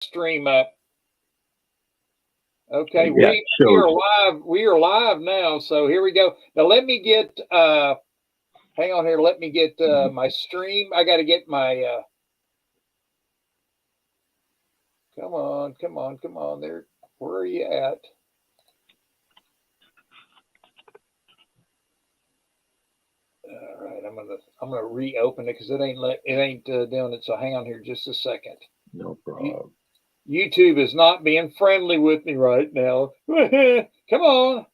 stream up. Okay, Yeah, we are live. We are live now. So here we go. Now let me get hang on here. Let me get my stream. I got to get my come on, come on, come on there. Where are you at? All right, I'm gonna reopen it because it ain't doing it. So hang on here just a second. no problem. YouTube is not being friendly with me right now. Come on.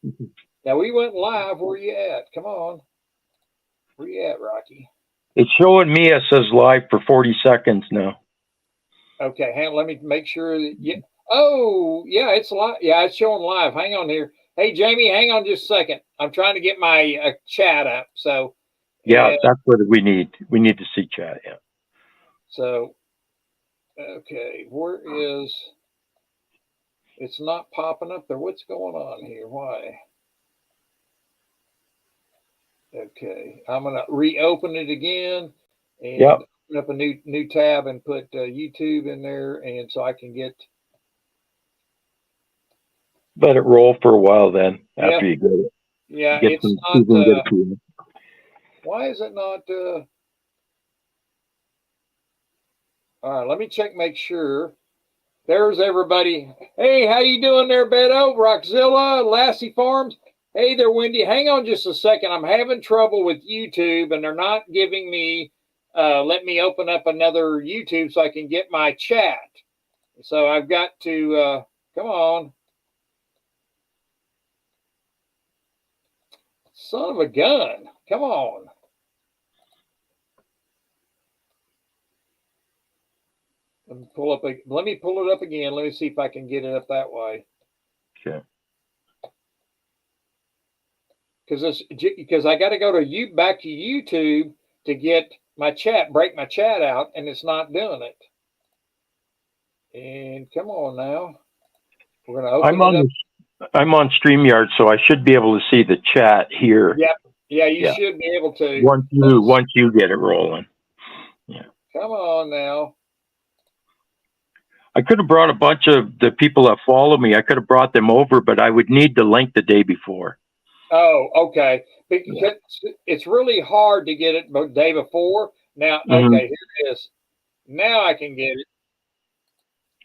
Now we went live. Where you at? Come on. Where you at, Rocky? It's showing me it says live for 40 seconds now. Okay, let me make sure that oh, yeah, it's live. Yeah, it's showing live. Hang on here. Hey, Jamie, hang on just a second. I'm trying to get my chat up. So yeah, that's what we need. We need to see chat. Yeah. So okay, where is? It's not popping up there. What's going on here? Why? Okay, I'm gonna reopen it again and open up a new tab and put YouTube in there, and so I can get. Let it roll for a while then. After you get it. Yeah, get it's some, not. Why is it not? All right, let me check, make sure. There's everybody. Hey, how you doing there, Beto? Rockzilla, Lassie Farms. Hey there, Wendy. Hang on just a second. I'm having trouble with YouTube, and they're not giving me, let me open up another YouTube so I can get my chat. So I've got to, come on. Son of a gun. Come on. Let me pull it up again. Let me see if I can get it up that way. Okay. Because I got to go to back to YouTube to get my chat, break my chat out, and it's not doing it. And come on now, we're gonna open it up. I'm on StreamYard, so I should be able to see the chat here. Yep. Yeah, you should be able to. Once you get it rolling. Yeah. Come on now. I could have brought a bunch of the people that follow me. I could have brought them over, but I would need the link the day before. Oh, okay. Because it's really hard to get it the day before. Now, okay, here it is. Now I can get it.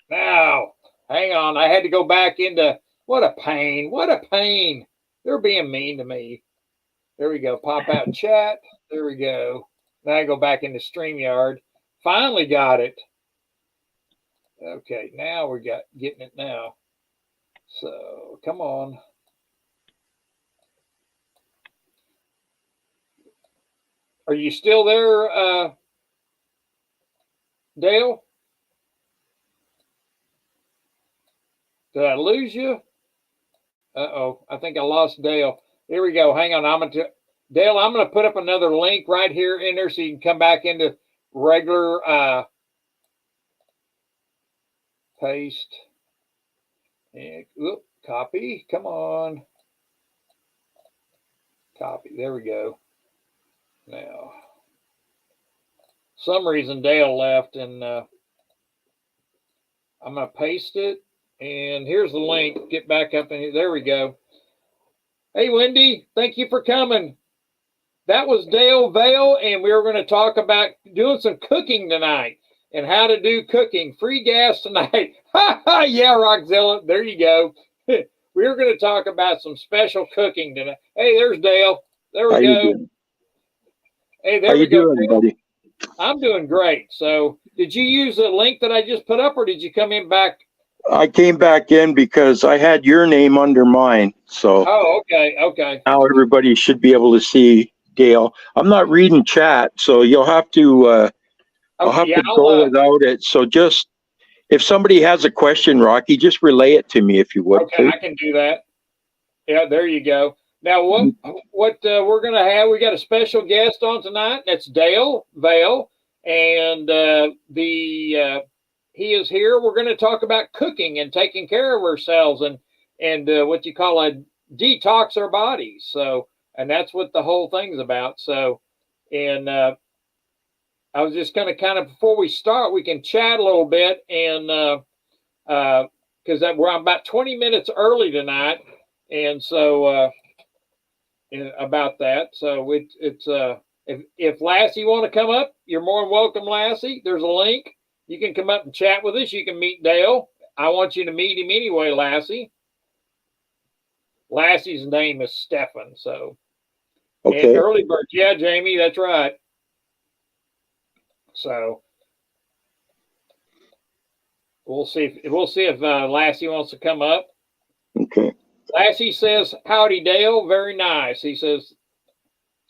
Now, hang on. I had to go back into. What a pain. What a pain. They're being mean to me. There we go. Pop out chat. There we go. Now I go back into StreamYard. Finally got it. Okay, now we're getting it now. So come on. Are you still there, Dale? Did I lose you? Uh-oh, I think I lost Dale. Here we go. Hang on. Dale, I'm gonna put up another link right here in there so you can come back into regular paste. And copy. Come on. Copy. There we go. Now, some reason Dale left, and I'm going to paste it. And here's the link. Get back up in here. There we go. Hey, Wendy, thank you for coming. That was Dale Vale, and we were going to talk about doing some cooking tonight and how to do cooking. Free gas tonight. Ha ha! Yeah, Rockzilla. There you go. We were going to talk about some special cooking tonight. Hey, there's Dale. There we go. Hey, there we go. Doing, buddy? I'm doing great. So, did you use the link that I just put up, or did you come in back? I came back in because I had your name under mine. So. Oh, okay, okay. Now everybody should be able to see Dale. I'm not reading chat, so you'll have to. I'll have to go without it. So just if somebody has a question, Rocky, just relay it to me if you would. Okay, please. I can do that. Yeah, there you go. Now, what we're going to have, we got a special guest on tonight. That's Dale Vale, and he is here. We're going to talk about cooking and taking care of ourselves and what you call a detox our bodies. So, and that's what the whole thing's about. So, and I was just going to kind of, before we start, we can chat a little bit and because we're about 20 minutes early tonight, and so about that. So it's if Lassie want to come up, you're more than welcome, Lassie. There's a link. You can come up and chat with us. You can meet Dale. I want you to meet him anyway, Lassie. Lassie's name is Stefan. So, Okay. And early bird, yeah, Jamie, that's right. So we'll see if Lassie wants to come up. Okay. Lassie says, "Howdy, Dale. Very nice." He says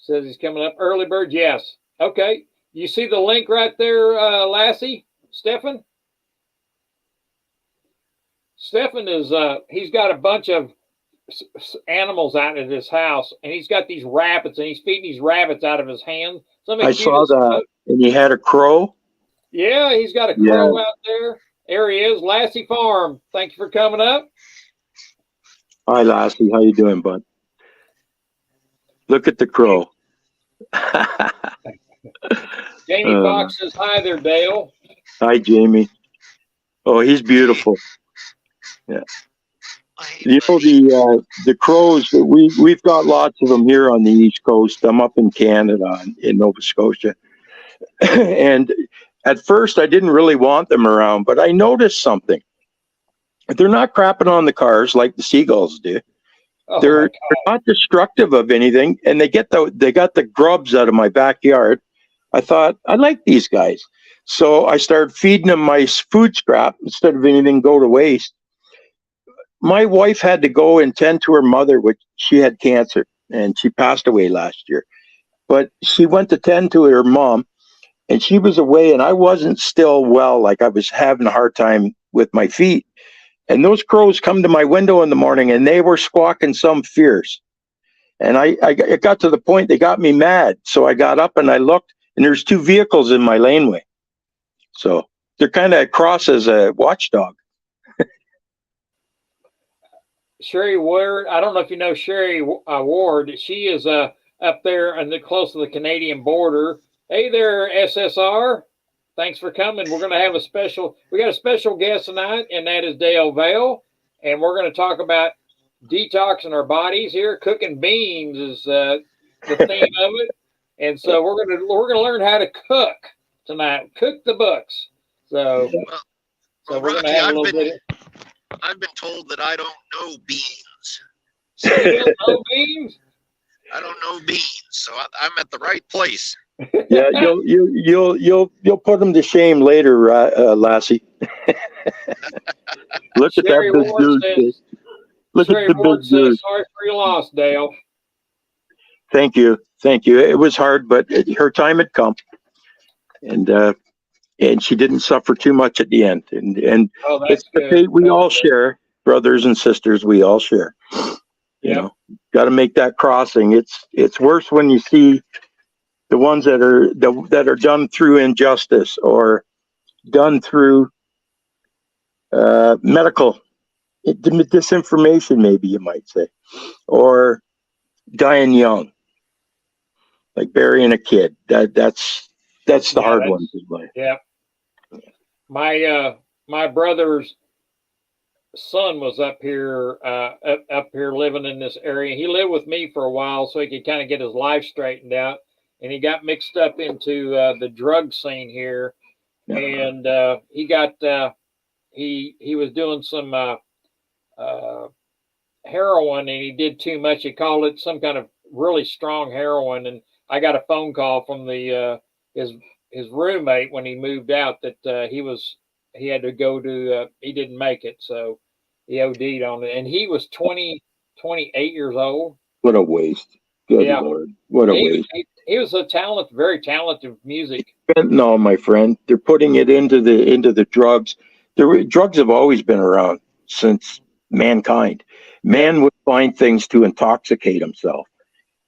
he's coming up. Early bird, yes. Okay. You see the link right there, Lassie? Stefan? Stefan is, he's got a bunch of animals out at his house, and he's got these rabbits, and he's feeding these rabbits out of his hand. I saw that. And he had a crow? Yeah, he's got a crow out there. There he is, Lassie Farm. Thank you for coming up. Hi, Lassie. How you doing, bud? Look at the crow. Jamie Fox says, "Hi there, Dale." Hi, Jamie. Oh, he's beautiful. Yeah. You know, the crows, we've got lots of them here on the East Coast. I'm up in Canada, in Nova Scotia. And at first, I didn't really want them around, but I noticed something. They're not crapping on the cars like the seagulls do. Oh, they're not destructive of anything, and they got the grubs out of my backyard. I thought, I like these guys. So I started feeding them my food scrap instead of anything go to waste. My wife had to go and tend to her mother, which she had cancer, and she passed away last year. But she went to tend to her mom, and she was away, and I wasn't still well. Like, I was having a hard time with my feet. And those crows come to my window in the morning, and they were squawking some fierce. And it got to the point they got me mad. So I got up and I looked, and there's two vehicles in my laneway. So they're kind of cross as a watchdog. Sherry Ward, I don't know if you know Sherry Ward. She is up there and close to the Canadian border. Hey there, SSR. Thanks for coming. We're going to have we got a special guest tonight, and that is Dale Vale. And we're going to talk about detoxing our bodies here. Cooking beans is the theme of it. And so we're going to learn how to cook tonight. Cook the books. So we're going to have a little bit. I've been told that I don't know beans. So you don't know beans? I don't know beans, so I'm at the right place. Yeah, you'll put them to shame later, Lassie. Look at Sherry that big dude. Look at the big dude. Sorry for your loss, Dale. Thank you. It was hard, but her time had come, and she didn't suffer too much at the end. And it's the fate we all share, brothers and sisters. We all share. You know, got to make that crossing. It's worse when you see the ones that are done through injustice or done through medical disinformation, maybe you might say, or dying young, like burying a kid. That's the hard one to play. Yeah. My brother's son was up here living in this area. He lived with me for a while so he could kind of get his life straightened out. And he got mixed up into the drug scene here, and he was doing some heroin, and he did too much. He called it some kind of really strong heroin, and I got a phone call from his roommate when he moved out that he had to go to he didn't make it, so he OD'd on it, and he was 28 years old. What a waste! Good Lord, what a waste! He was very talented music. No, my friend, they're putting it into the drugs. Drugs have always been around since mankind. Man would find things to intoxicate himself,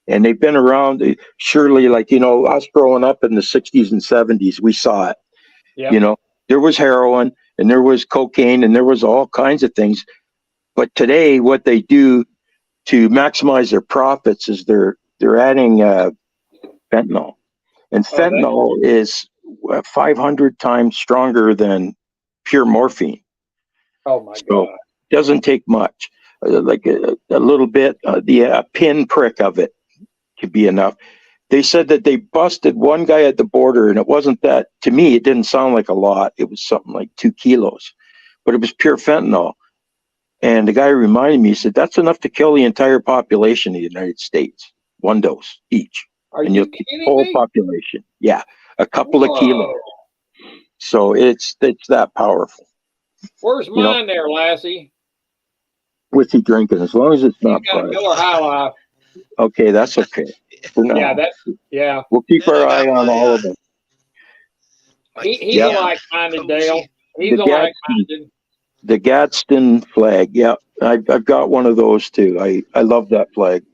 and they've been around. Surely, like, you know, us growing up in the 60s and 70s, we saw it. You know, there was heroin and there was cocaine and there was all kinds of things. But today, what they do to maximize their profits is they're adding fentanyl, and fentanyl is 500 times stronger than pure morphine. Oh my So God. doesn't take much. Like a little bit, the pin prick of it could be enough. They said that they busted one guy at the border, and it wasn't that. To me, it didn't sound like a lot. It was something like 2 kilos, but it was pure fentanyl. And the guy reminded me, he said, that's enough to kill the entire population of the United States. One dose each. Are And you you'll keep the kidding whole me? population. Yeah. A couple of Whoa. kilos. So it's that powerful. Where's You know, mine there, Lassie? what's he drinking? As long as it's He's not got a Bud. Miller High Life. Okay, that's okay. For now. Yeah, yeah. We'll keep Then our I eye got on my, all of them. He's Yeah. a like-minded cozy- Dale. He's The a like-minded. The Gadsden flag. Yeah, I've got one of those too. I love that flag.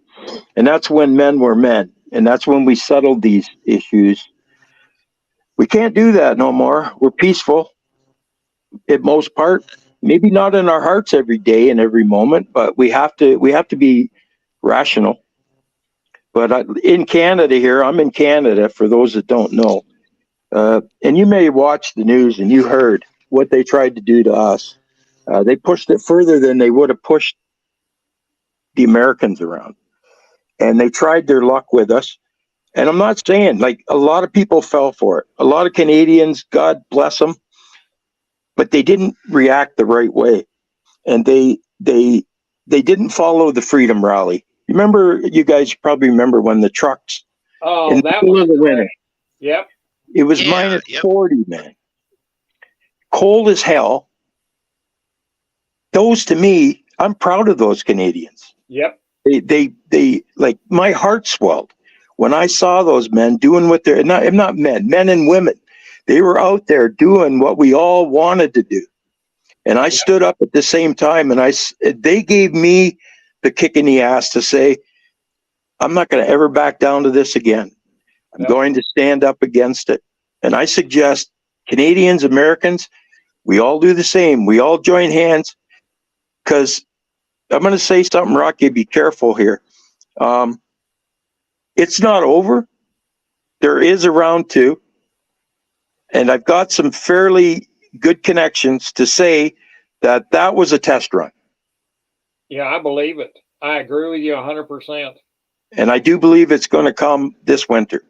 And that's when men were men. And that's when we settled these issues. We can't do that no more. We're peaceful at most part. Maybe not in our hearts every day and every moment, but we have to be rational. But in Canada here, I'm in Canada for those that don't know. And you may watch the news and you heard what they tried to do to us. They pushed it further than they would have pushed the Americans around. And they tried their luck with us. And I'm not saying, like, a lot of people fell for it. A lot of Canadians, God bless them, but they didn't react the right way. And they didn't follow the Freedom Rally. Remember, you guys probably remember when the trucks Oh, in the that middle was of the great. winter, Yep. it was Yeah, minus yep. 40, man. Cold as hell. Those, to me, I'm proud of those Canadians. Yep. They like, my heart swelled when I saw those men doing what they're not men and women. They were out there doing what we all wanted to do. And I stood up at the same time, and they gave me the kick in the ass to say, I'm not going to ever back down to this again. I'm Yep. going to stand up against it. And I suggest Canadians, Americans, we all do the same. We all join hands, because I'm going to say something, Rocky, be careful here. It's not over. There is a round two. And I've got some fairly good connections to say that that was a test run. Yeah, I believe it. I agree with you 100%. And I do believe it's going to come this winter,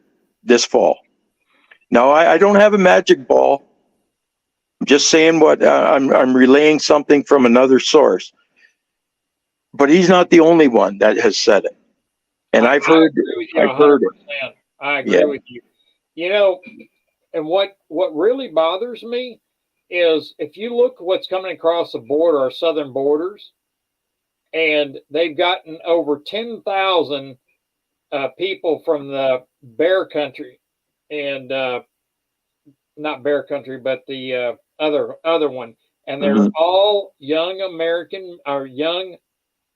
this fall. Now, I don't have a magic ball. I'm just saying what I'm relaying something from another source. But he's not the only one that has said it. And I've heard it. I agree with you. You know, and what really bothers me is if you look what's coming across the border, our southern borders, and they've gotten over 10,000 people from the Bear Country, and not Bear Country, but the other one, and they're all young American or young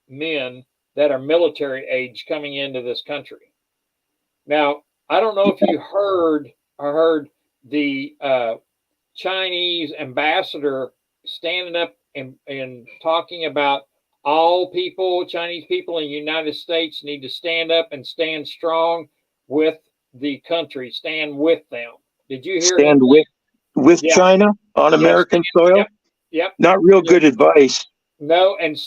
men that are military age coming into this country. Now, I don't know if you heard the Chinese ambassador standing up and talking about all people, Chinese people in the United States need to stand up and stand strong with the country, stand with them. Did you hear stand him? with China on American soil? Yep. Not real good advice. No, and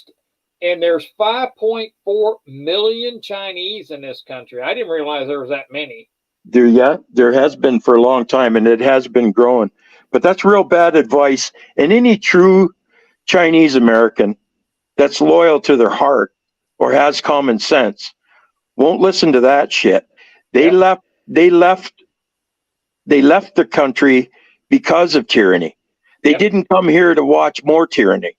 there's 5.4 million Chinese in this country. I didn't realize there was that many. There has been for a long time, and it has been growing. But that's real bad advice. And any true Chinese American that's loyal to their heart or has common sense won't listen to that shit. They left the country because of tyranny. They didn't come here to watch more tyranny.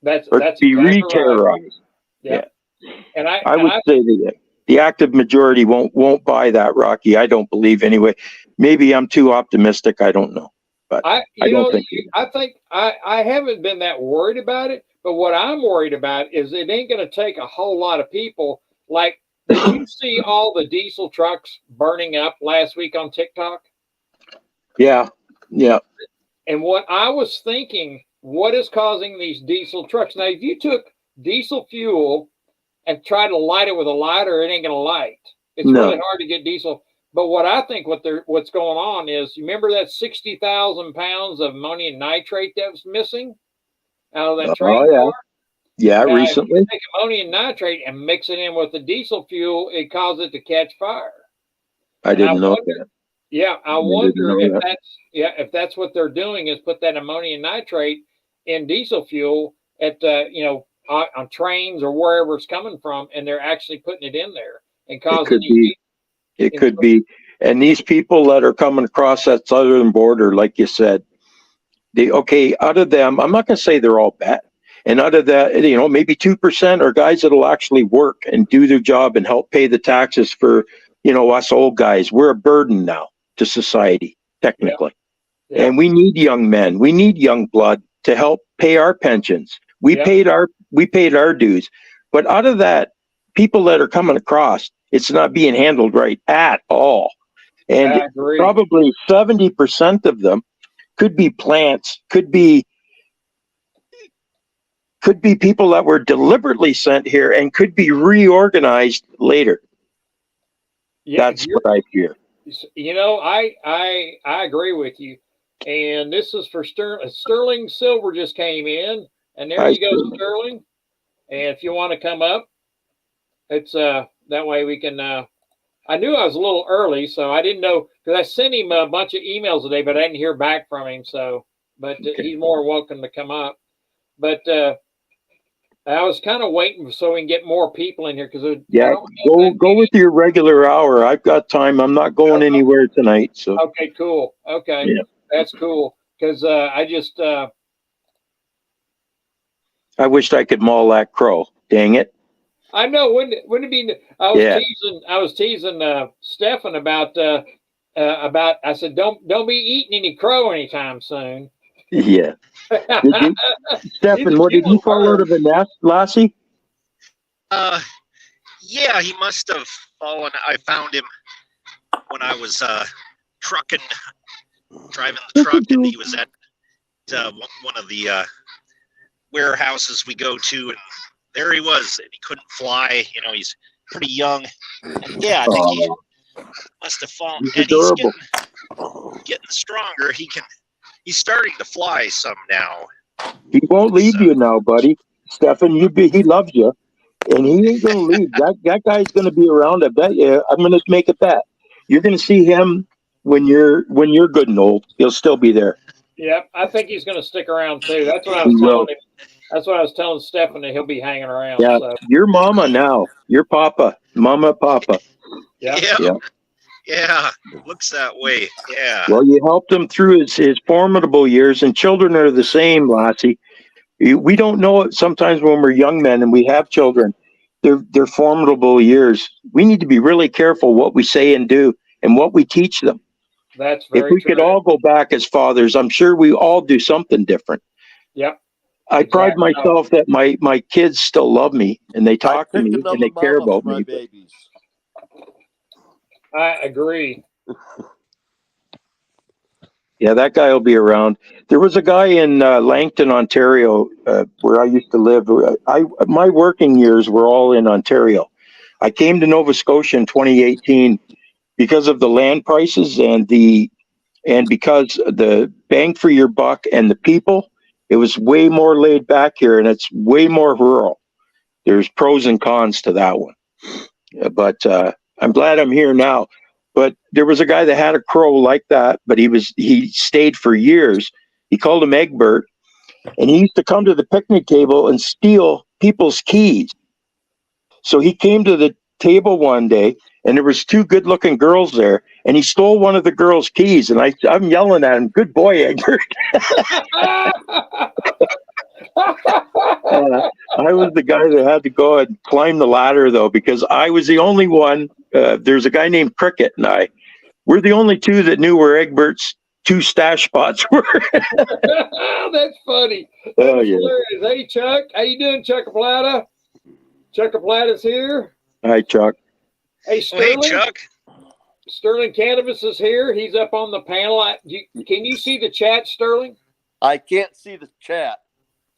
That's be exactly re-terrorized. Right. Yeah. And I would say that the active majority won't buy that, Rocky. I don't believe anyway. Maybe I'm too optimistic. I don't know. But I don't think I haven't been that worried about it. But what I'm worried about is it ain't going to take a whole lot of people. Like, did you see all the diesel trucks burning up last week on TikTok? Yeah. And what I was thinking, what is causing these diesel trucks? Now, if you took diesel fuel and try to light it with a lighter, it ain't going to light. It's really hard to get diesel. But what I think what's going on is, you remember that 60,000 pounds of ammonium nitrate that was missing? out of that Oh, train yeah. car. Yeah, Now, if recently. you take ammonium nitrate and mix it in with the diesel fuel, it causes it to catch fire. I And I didn't know wonder, that. yeah, I didn't wonder know if that. if that's what they're doing is put that ammonium nitrate in diesel fuel at on trains or wherever it's coming from, and they're actually putting it in there and It causing could these. be. It could be. And these people that are coming across that southern border, like you said, out of them, I'm not going to say they're all bad. And out of that, maybe 2% are guys that'll actually work and do their job and help pay the taxes for, us old guys. We're a burden now to society, technically. Yeah. And we need young men. We need young blood to help pay our pensions. We paid our dues. But out of that, people that are coming across, it's not being handled right at all. And probably 70% of them could be plants, could be people that were deliberately sent here and could be reorganized later. Yeah, that's what I fear. I agree with you. And this is for Sterling. Sterling Silver just came in, and there you go, Sterling. And if you want to come up, it's that way we can. I knew I was a little early, so I didn't know because I sent him a bunch of emails today, but I didn't hear back from him. So, but he's more welcome to come up. But I was kind of waiting so we can get more people in here because go with your regular hour. I've got time. I'm not going anywhere tonight. So okay, cool. Okay, that's cool because I just I wished I could maul that crow. Dang it! I know. Wouldn't it be? I was teasing Stefan about. I said, don't be eating any crow anytime soon. Yeah. Stefan, what did he fall out of the nest, Lassie? Yeah, he must have fallen. I found him when I was driving the truck, and he was at one of the warehouses we go to, and there he was, and he couldn't fly. He's pretty young, and yeah, I think he must have fallen. He's and adorable. He's getting stronger. He's starting to fly some now. He won't leave you now, buddy. Stefan, he loves you, and he ain't gonna leave. That guy's gonna be around. I bet you. I'm gonna make a bet. You're gonna see him when you're good and old. He'll still be there. Yeah, I think he's gonna stick around too. That's what I was telling him. That's what I was telling Stefan, that he'll be hanging around. Yeah, so. Your mama now. Your papa, mama, papa. Yeah, looks that way. Yeah. Well, you helped him through his formidable years, and children are the same, Lassie. We don't know it sometimes when we're young men and we have children. They're formidable years. We need to be really careful what we say and do and what we teach them. That's very true. If we could all go back as fathers, I'm sure we all do something different. Yep. I pride myself that my kids still love me and they talk to me and they care about me. Babies. I agree. Yeah, that guy will be around. There was a guy in Langton, Ontario, where I used to live. My working years were all in Ontario. I came to Nova Scotia in 2018 because of the land prices and because the bang for your buck and the people. It was way more laid back here, and it's way more rural. There's pros and cons to that one, but I'm glad I'm here now. But there was a guy that had a crow like that, but he stayed for years. He called him Egbert, and he used to come to the picnic table and steal people's keys. So he came to the table one day, and there was two good-looking girls there, and he stole one of the girls' keys. And I'm yelling at him, "Good boy, Egbert!" I was the guy that had to go and climb the ladder, though, because I was the only one. There's a guy named Cricket and we're the only two that knew where Egbert's two stash spots were. That's funny. Oh, yeah. Hilarious. Hey, Chuck. How you doing, Chuckaplata? Chuckaplata's here. Hi, Chuck. Hey, Sterling. Hey, Chuck. Sterling Cannabis is here. He's up on the panel. Can you see the chat, Sterling? I can't see the chat.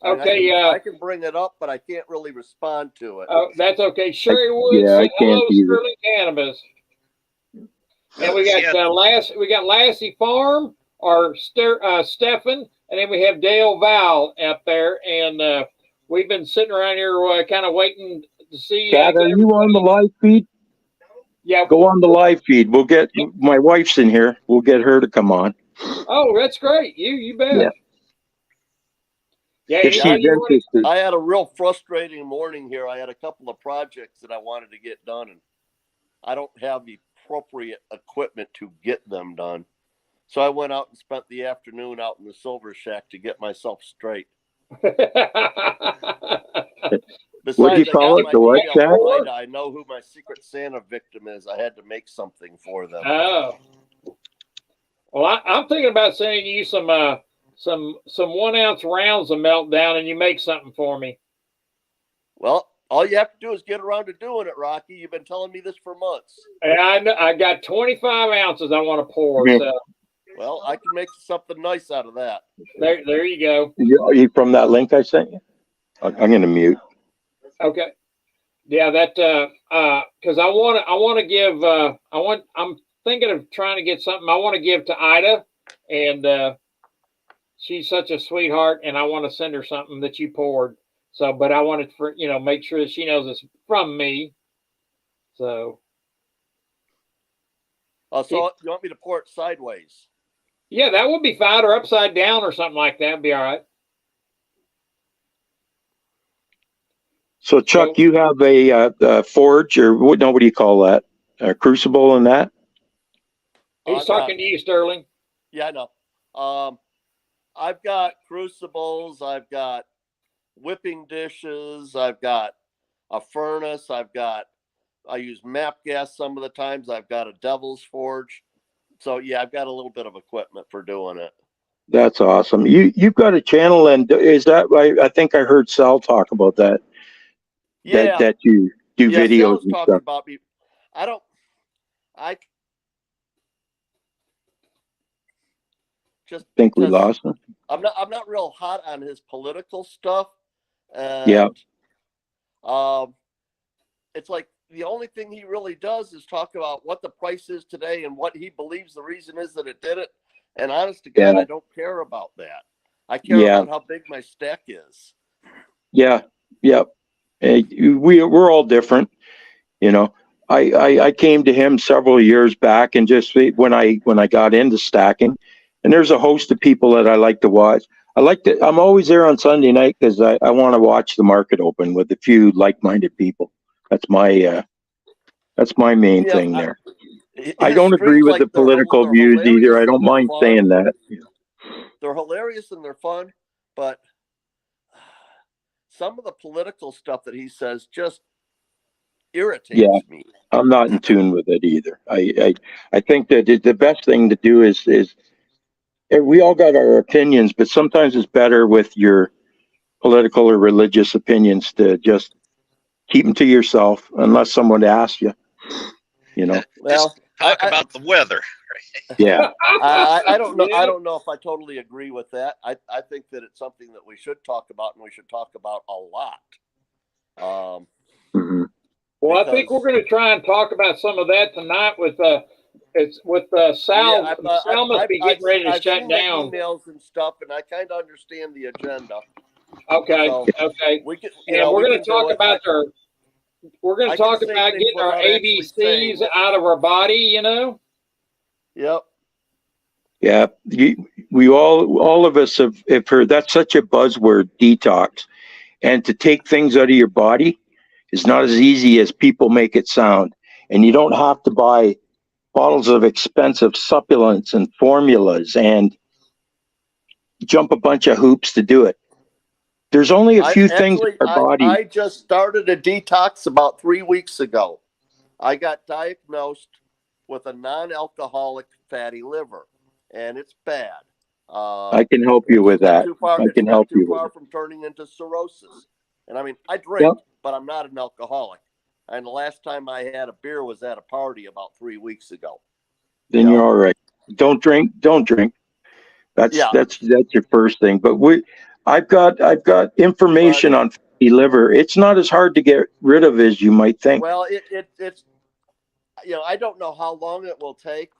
Okay, I can bring it up, but I can't really respond to it. Oh, that's okay. Sherry Woods, I can't either. Sterling Cannabis. And we got Lassie Farm, or Stefan. and then we have Dale Val out there, and we've been sitting around here kind of waiting to see. Chad, are you on the live feed? Yeah. Go on the live feed. We'll get my wife's in here. We'll get her to come on. Oh, that's great. You bet. Yeah. Yeah, If she's interested. I had a real frustrating morning here. I had a couple of projects that I wanted to get done, and I don't have the appropriate equipment to get them done. So I went out and spent the afternoon out in the Silver Shack to get myself straight. Besides, What do you call it? The what, Shack? I know who my Secret Santa victim is. I had to make something for them. Oh. Well, I'm thinking about sending you some 1 ounce rounds of Meltdown, and you make something for me. Well, all you have to do is get around to doing it, Rocky. You've been telling me this for months. And I know I got 25 ounces I want to pour. Yeah. So. Well, I can make something nice out of that. There you go. Are you from that link I sent you? I'm going to mute. Okay. Yeah, that because I'm thinking of trying to get something I want to give to Ida, and she's such a sweetheart, and I want to send her something that you poured. So, but I wanted to, make sure that she knows it's from me. So. So you want me to pour it sideways? Yeah, that would be fine, or upside down or something like that. Would be all right. So, Chuck, you have a forge, or what do you call that? A crucible and that? He's talking to you, Sterling. Yeah, I know. I've got crucibles. I've got whipping dishes. I've got a furnace. I use MAP gas some of the times. I've got a devil's forge. So, yeah, I've got a little bit of equipment for doing it. That's awesome. You've got a channel, and is that right? I think I heard Sal talk about that. Yeah. That you do videos and talking stuff. about me. I just think we lost him. I'm not real hot on his political stuff. Yeah. It's like the only thing he really does is talk about what the price is today and what he believes the reason is that it did it. And honest to God, I don't care about that. I care about how big my stack is. Yeah. Yep. We're all different, I came to him several years back, and just when I got into stacking, and there's a host of people that I like to watch. I'm always there on Sunday night because I want to watch the market open with a few like-minded people. That's my main thing there. I don't agree with the political views either. I don't mind saying that. They're hilarious and they're fun, but some of the political stuff that he says just irritates me. I'm not in tune with it either. I think that the best thing to do is we all got our opinions, but sometimes it's better with your political or religious opinions to just keep them to yourself unless someone asks you. Well, talk about the weather. Yeah. I don't know. I don't know if I totally agree with that. I think that it's something that we should talk about, and we should talk about a lot. Well, I think we're going to try and talk about some of that tonight with Sal. Yeah, Sal must be getting ready to shut down. Emails and stuff, and I kind of understand the agenda. Okay. So okay. We can, we're going to talk about We're going to talk about getting our ABCs out of our body. Yep. Yeah. We all of us have heard that's such a buzzword, detox, and to take things out of your body is not as easy as people make it sound. And you don't have to buy bottles of expensive supplements and formulas and jump a bunch of hoops to do it. There's only a few things in our body. I just started a detox about 3 weeks ago. I got diagnosed with a non-alcoholic fatty liver, and it's bad. I can help you with that. I can help you. Too far from turning into cirrhosis. And I mean, I drink, but I'm not an alcoholic. And the last time I had a beer was at a party about 3 weeks ago. Then you're all right. Don't drink. That's your first thing. But I've got information on fatty liver. It's not as hard to get rid of as you might think. Well, it's I don't know how long it will take,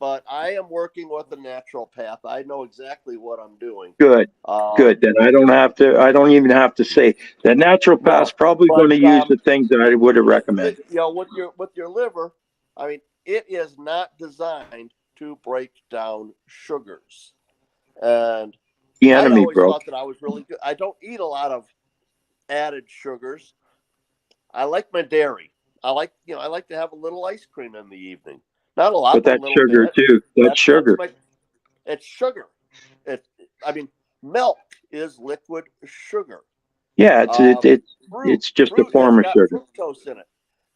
but I am working with a naturopath. I know exactly what I'm doing. Good. Good. Then I don't even have to say that naturopath's probably going to use the things that I would have recommended. You know, with your liver, I mean, it is not designed to break down sugars. And The I enemy, always bro. thought that I was really good. I don't eat a lot of added sugars. I like my dairy. I like to have a little ice cream in the evening. Not a lot, But but a that's little sugar bit. too. That's sugar. It's sugar. I mean, milk is liquid sugar. Yeah, Fruit it's just a form of has sugar. got fructose in it.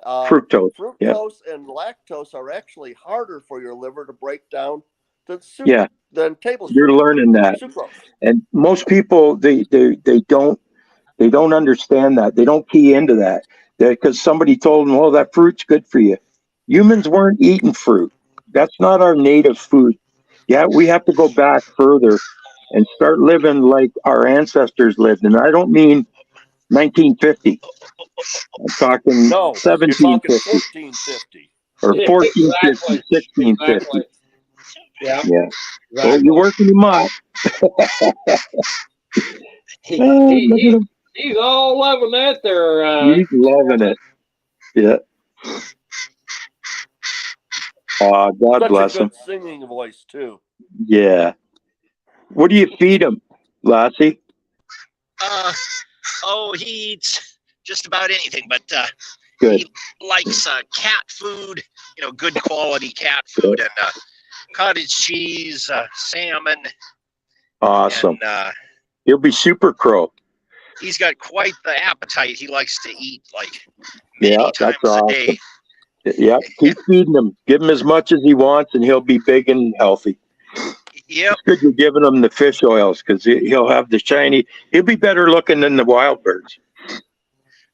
Fructose. Fructose and lactose are actually harder for your liver to break down than table sugar. You're learning that. Sucrose. And most people they don't understand that. They don't key into that. Because somebody told them, "Oh, that fruit's good for you." Humans weren't eating fruit. That's not our native food. Yeah, we have to go back further and start living like our ancestors lived. And I don't mean 1950. I'm talking No, 1750 you're talking 1450. or 1450, Exactly. 1650. Exactly. Yeah. Yeah. Well, Exactly. you're working him up. Look at him. He's all loving that there. He's loving it. Yeah. God Such bless a good him. singing voice too. Yeah. What do you feed him, Lassie? He eats just about anything, but Good. he likes cat food, good quality cat food, and cottage cheese, salmon. Awesome. And, He'll be super crow. he's got quite the appetite. He likes to eat like Yeah, many that's times a awesome. day. Yeah, keep feeding him. Give him as much as he wants, and he'll be big and healthy. Yep. It's good you're giving him the fish oils because he'll have the shiny. He'll be better looking than the wild birds.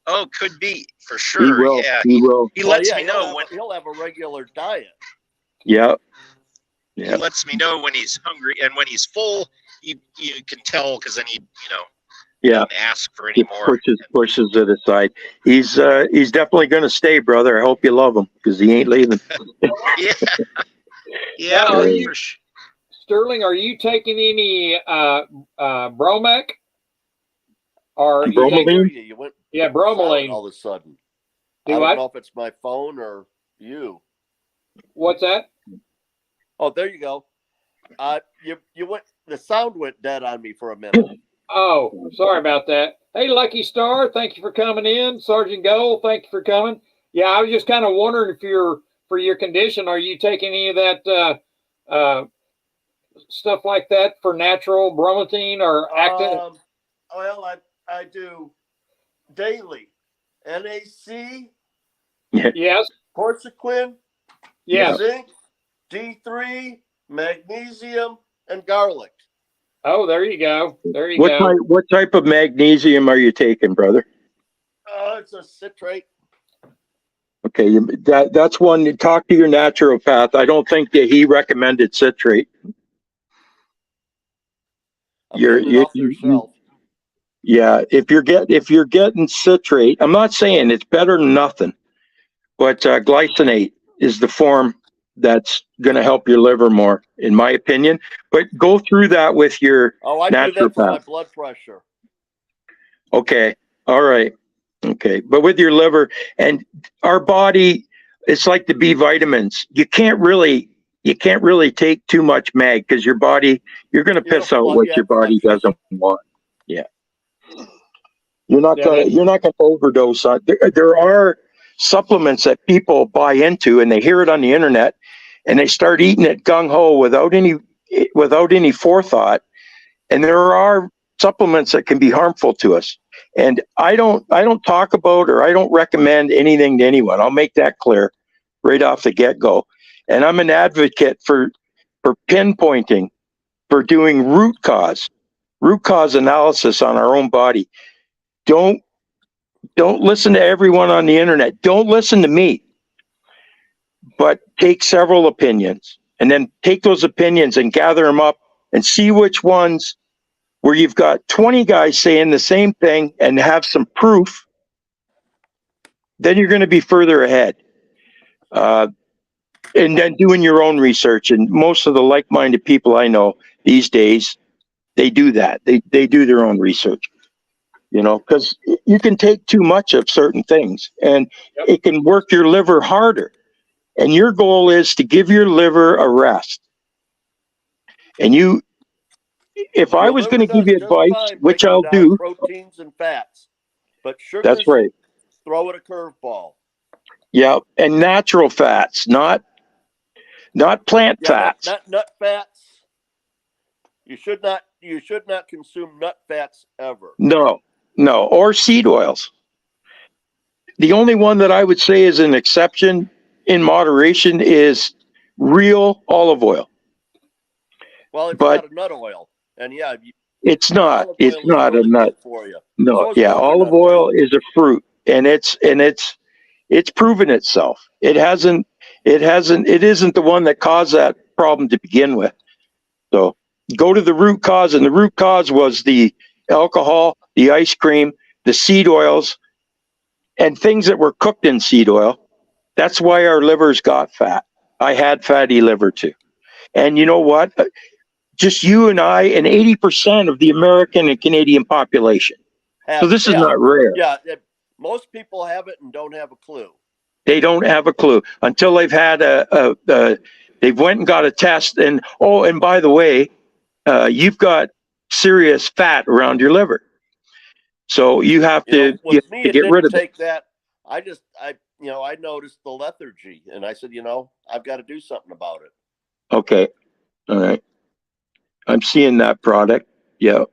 Oh, could be for sure. He will. Yeah. He will. He lets me know when he'll have a regular diet. Yeah. he lets me know when he's hungry, and when he's full, you can tell because then he doesn't ask for any more. Pushes it aside. He's definitely going to stay, brother. I hope you love him because he ain't leaving. Yeah. For sure. Sterling, are you taking any Bromec or Bromelain? You went bromelain all of a sudden. Do I don't I? know if it's my phone or you. What's that? Oh, there you go. You went. The sound went dead on me for a minute. Oh, sorry about that. Hey, Lucky Star, thank you for coming in. Sergeant Gold, thank you for coming. Yeah, I was just kind of wondering if for your condition, are you taking any of that stuff like that for natural bromothine or active? Well, I do daily. NAC. Yes. Corsequin. Yes. Zinc. D3. Magnesium and garlic. Oh, there you go. There you go. What type of magnesium are you taking, brother? It's a citrate. Okay, that's one. To talk to your naturopath. I don't think that he recommended citrate. Yeah, if you're getting citrate, I'm not saying it's better than nothing, but glycinate is the form that's going to help your liver more, in my opinion. But go through that with your I naturopath. do that for my blood pressure. Okay, all right, okay, but with your liver and our body, it's like the B vitamins. You can't really take too much mag because your body, you're going to piss out what your body doesn't want. Yeah. You're not gonna overdose on. There are supplements that people buy into, and they hear it on the internet, and they start eating it gung ho without any forethought. And there are supplements that can be harmful to us. And I don't talk about or I don't recommend anything to anyone. I'll make that clear right off the get go. And I'm an advocate for pinpointing, for doing root cause analysis on our own body. Don't listen to everyone on the internet. Don't listen to me, but take several opinions and then take those opinions and gather them up and see which ones where you've got 20 guys saying the same thing and have some proof. Then you're going to be further ahead. and then doing your own research. And most of the like-minded people I know these days, they do that. They do their own research, because you can take too much of certain things and it can work your liver harder. And your goal is to give your liver a rest. And if I was going to give you advice, which I'll do. Proteins and fats, but sugar. That's right. Throw it a curveball. Yeah, and natural fats, not plant fats. Not nut fats. You should not consume nut fats ever. No, or seed oils. The only one that I would say is an exception in moderation is real olive oil. Well, it's not a nut oil, and it's not. It's not a nut for you. No, olive oil is a fruit, and it's proven itself. It isn't the one that caused that problem to begin with. So go to the root cause, and the root cause was the alcohol, the ice cream, the seed oils, and things that were cooked in seed oil. That's why our livers got fat. I had fatty liver too. And you know what? Just you and I and 80% of the American and Canadian population. So this is not rare. Yeah, most people have it and don't have a clue. They don't have a clue until they've had they've went and got a test. And by the way, you've got serious fat around your liver. So you have to, get rid of it. That. I noticed the lethargy, and I said, I've got to do something about it. Okay. All right. I'm seeing that product. Yeah.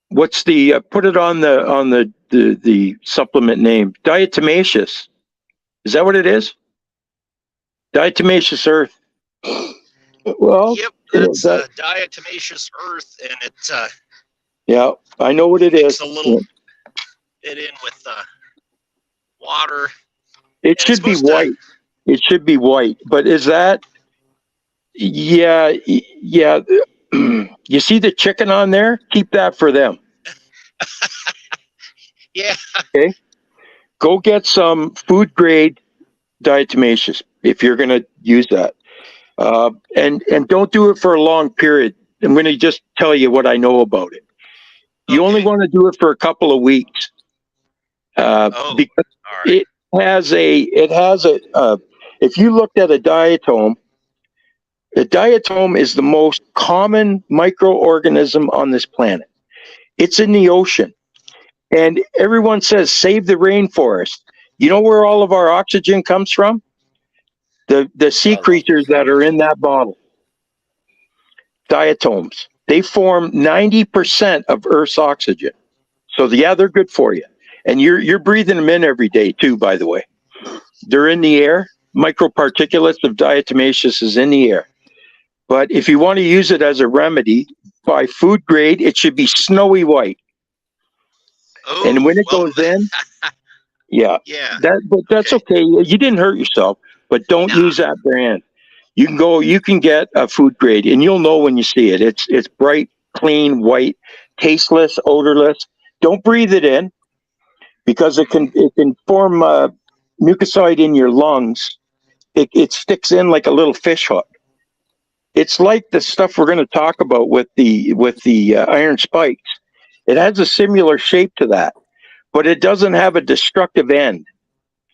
What's the put it on the supplement name? Diatomaceous. Is that what it is? Diatomaceous earth. Well, yep, it's diatomaceous earth, and it's yeah, I know what it is. A little bit in with water. It should be white. It should be white. But is that? Yeah. You see the chicken on there? Keep that for them. Yeah. Okay. Go get some food grade diatomaceous if you're going to use that, and don't do it for a long period. I'm going to just tell you what I know about it. You only want to do it for a couple of weeks, because it has a. If you looked at a diatom, the diatom is the most common microorganism on this planet. It's in the ocean, and everyone says save the rainforest. You know where all of our oxygen comes from? The sea creatures that are in that bottle. Diatoms. They form 90% of Earth's oxygen. So they're good for you. And you're breathing them in every day too, by the way. They're in the air. Microparticulates of diatomaceous is in the air. But if you want to use it as a remedy, by food grade, it should be snowy white. Oh, and when it goes in, but that's okay. You didn't hurt yourself, but don't use that brand. You can get a food grade, and you'll know when you see it. It's bright, clean, white, tasteless, odorless. Don't breathe it in, because it can form mucoside in your lungs. It sticks in like a little fish hook. It's like the stuff we're going to talk about with the iron spikes. It has a similar shape to that, but it doesn't have a destructive end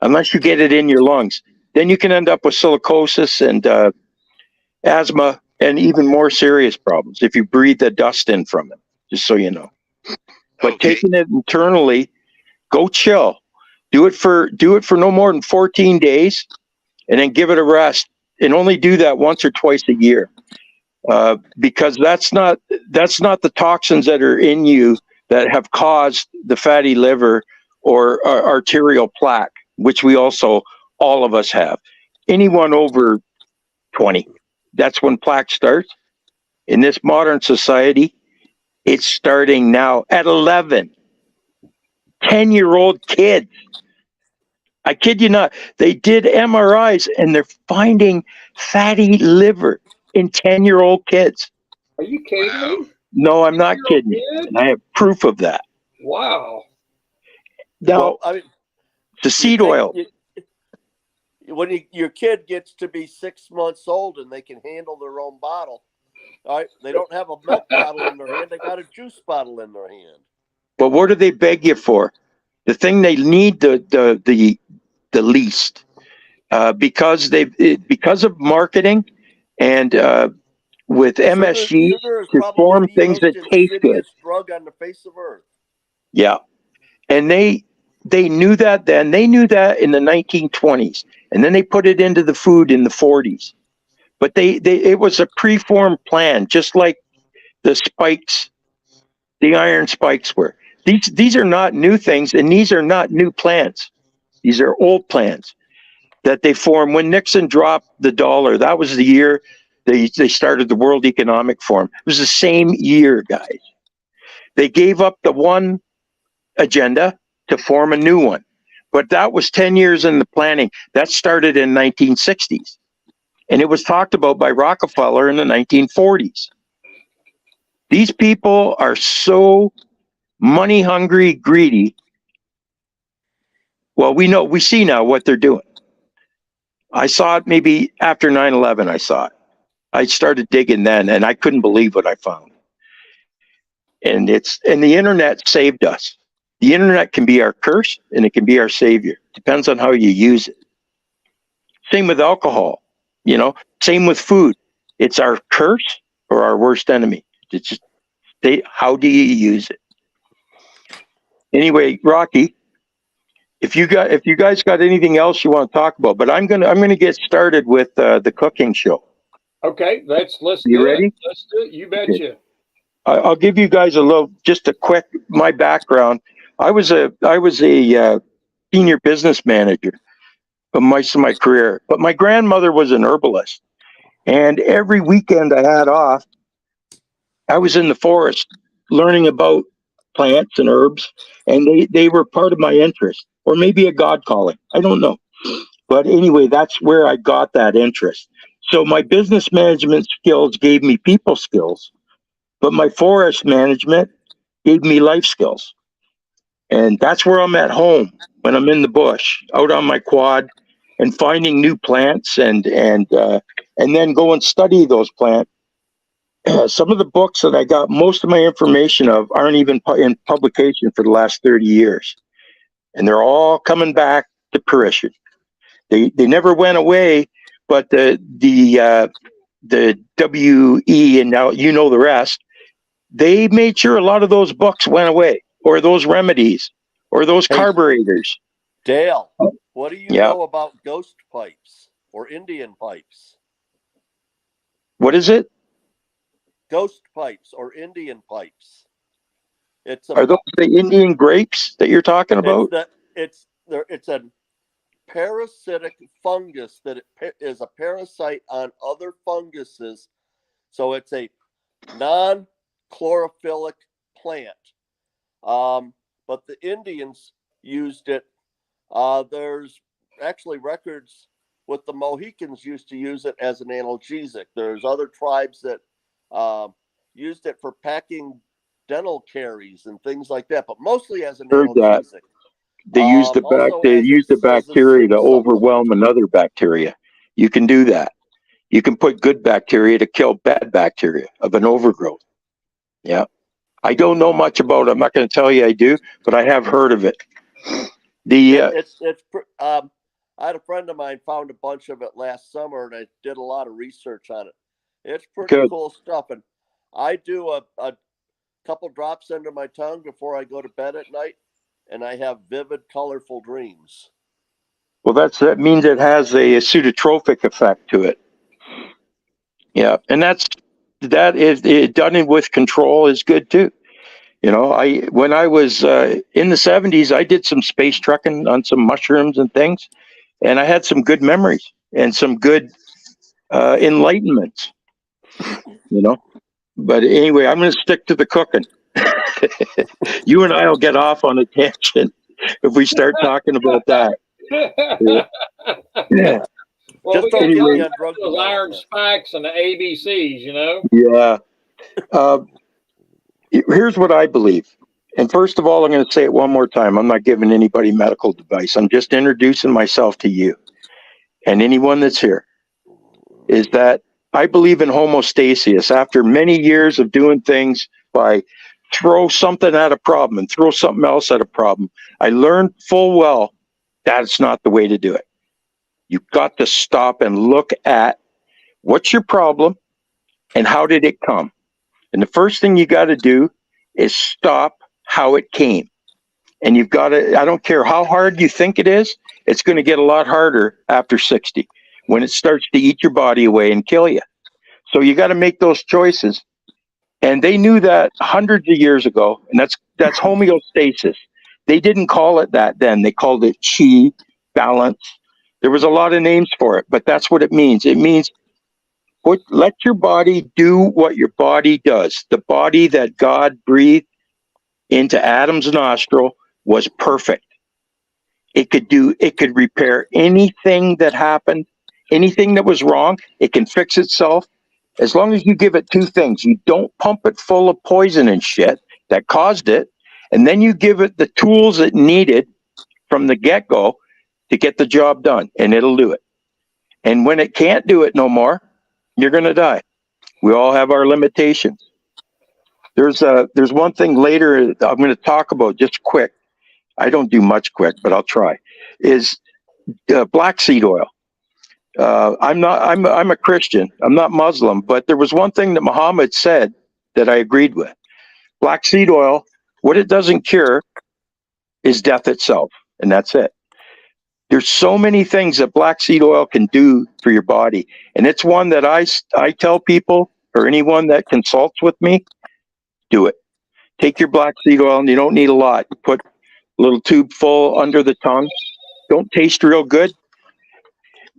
unless you get it in your lungs. Then you can end up with silicosis and asthma and even more serious problems if you breathe the dust in from it, just so you know. But taking it internally, go chill. Do it for no more than 14 days, and then give it a rest. And only do that once or twice a year, because that's not the toxins that are in you that have caused the fatty liver or arterial plaque, which all of us have. Anyone over 20, that's when plaque starts. In this modern society, it's starting now at 11. 10-year-old kids. I kid you not. They did MRIs and they're finding fatty liver in 10-year-old kids. Are you kidding me? No, I'm not kidding you. And I have proof of that. Wow. Now, the seed oil. when your kid gets to be 6 months old and they can handle their own bottle, all right, they don't have a milk bottle in their hand, they got a juice bottle in their hand. But what do they beg you for? The thing they need the least, because of marketing and with MSG sugar is to probably form the things that most taste good. insidious drug on the face of earth. Yeah, and they knew that then. They knew that in the 1920s, and then they put it into the food in the 40s. But it was a preformed plan, just like the spikes, the iron spikes were. These are not new things, and these are not new plans. These are old plans that they formed when Nixon dropped the dollar. That was the year they started the World Economic Forum. It was the same year, guys. They gave up the one agenda to form a new one. But that was 10 years in the planning. That started in 1960s. And it was talked about by Rockefeller in the 1940s. These people are so money hungry, greedy. Well, we see now what they're doing. I saw it maybe after 9/11. I saw it. I started digging then, and I couldn't believe what I found. And the internet saved us. The internet can be our curse, and it can be our savior. Depends on how you use it. Same with alcohol, Same with food. It's our curse or our worst enemy. It's just how do you use it? Anyway, Rocky, if you guys got anything else you want to talk about, but I'm gonna get started with the cooking show. Okay, let's you do ready? it. Let's do it. You betcha. I'll give you guys just a quick my background. I was a senior business manager for most of my career, but my grandmother was an herbalist, and every weekend I had off, I was in the forest learning about plants and herbs, and they were part of my interest, or maybe a God calling. I don't know. But anyway, that's where I got that interest. So my business management skills gave me people skills, but my forest management gave me life skills. And that's where I'm at home when I'm in the bush, out on my quad, and finding new plants and then go and study those plants. Some of the books that I got most of my information of aren't even in publication for the last 30 years. And they're all coming back to fruition. They never went away, but the WE, and now you know the rest, they made sure a lot of those books went away, or those remedies, or those carburetors. Dale, what do you know about ghost pipes or Indian pipes? What is it? Ghost pipes or Indian pipes. Are those the Indian grapes that you're talking about? It's a parasitic fungus that is a parasite on other funguses. So it's a non-chlorophyllc plant. But the Indians used it. There's actually records with the Mohicans used to use it as an analgesic. There's other tribes that used it for packing dental caries and things like that, but mostly as an analgesic. They use the bacteria to overwhelm another bacteria. You can do that. You can put good bacteria to kill bad bacteria of an overgrowth. Yeah. I don't know much about it. I'm not going to tell you I do, but I have heard of it. I had a friend of mine found a bunch of it last summer, and I did a lot of research on it. It's pretty cool stuff. And I do a couple drops under my tongue before I go to bed at night, and I have vivid, colorful dreams. Well, that means it has a pseudotropic effect to it. Yeah, and that is done with control is good too. When I was in the 70s, I did some space trucking on some mushrooms and things, and I had some good memories and some good enlightenments. But anyway, I'm going to stick to the cooking. You and I will get off on a tangent if we start talking about that. Yeah. Well, just we don't got those iron spikes and the ABCs, Yeah. Here's what I believe. And first of all, I'm going to say it one more time. I'm not giving anybody medical advice. I'm just introducing myself to you. and anyone that's here, is that I believe in homostasis. After many years of doing things by throw something at a problem and throw something else at a problem, I learned full well that's not the way to do it. You've got to stop and look at what's your problem and how did it come. And the first thing you got to do is stop how it came. And you've got to, I don't care how hard you think it is, it's going to get a lot harder after 60 when it starts to eat your body away and kill you. So you got to make those choices. And they knew that hundreds of years ago, and that's homeostasis. They didn't call it that then. They called it chi, balance. There was a lot of names for it, but that's what it means. It means let your body do what your body does. The body that God breathed into Adam's nostril was perfect. It could repair anything that happened, anything that was wrong. It can fix itself. As long as you give it two things, you don't pump it full of poison and shit that caused it, and then you give it the tools it needed from the get-go to get the job done, and it'll do it. And when it can't do it no more, you're going to die. We all have our limitations. There's one thing later I'm going to talk about just quick. I don't do much quick, but I'll try. Is black seed oil. I'm a Christian. I'm not Muslim, but there was one thing that Muhammad said that I agreed with. Black seed oil, what it doesn't cure is death itself, and that's it. There's so many things that black seed oil can do for your body, and it's one that I tell people or anyone that consults with me, do it. Take your black seed oil, and you don't need a lot. Put a little tube full under the tongue. Don't taste real good.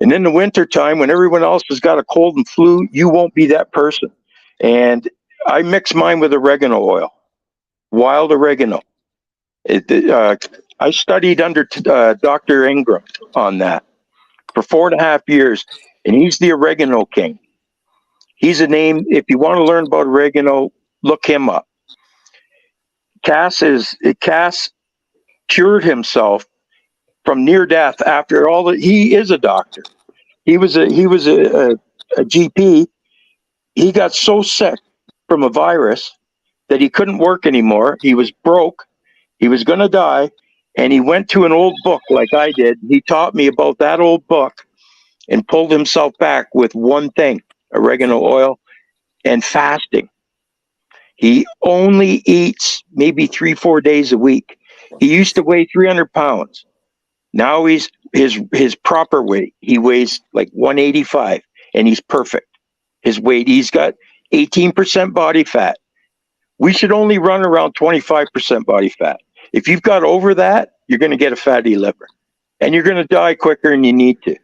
And in the wintertime, when everyone else has got a cold and flu, you won't be that person. And I mix mine with oregano oil, wild oregano. I studied under Dr. Ingram on that for 4.5 years, and he's the oregano king. He's a name, if you want to learn about oregano, look him up. Cass cured himself from near death after all that. He is a doctor. He was a GP. He got so sick from a virus that he couldn't work anymore. He was broke. He was going to die. And he went to an old book like I did. He taught me about that old book and pulled himself back with one thing, oregano oil and fasting. He only eats maybe 3-4 days a week. He used to weigh 300 pounds. Now he's his proper weight. He weighs like 185 and he's perfect. His weight, he's got 18% body fat. We should only run around 25% body fat. If you've got over that, you're going to get a fatty liver and you're going to die quicker than you need to.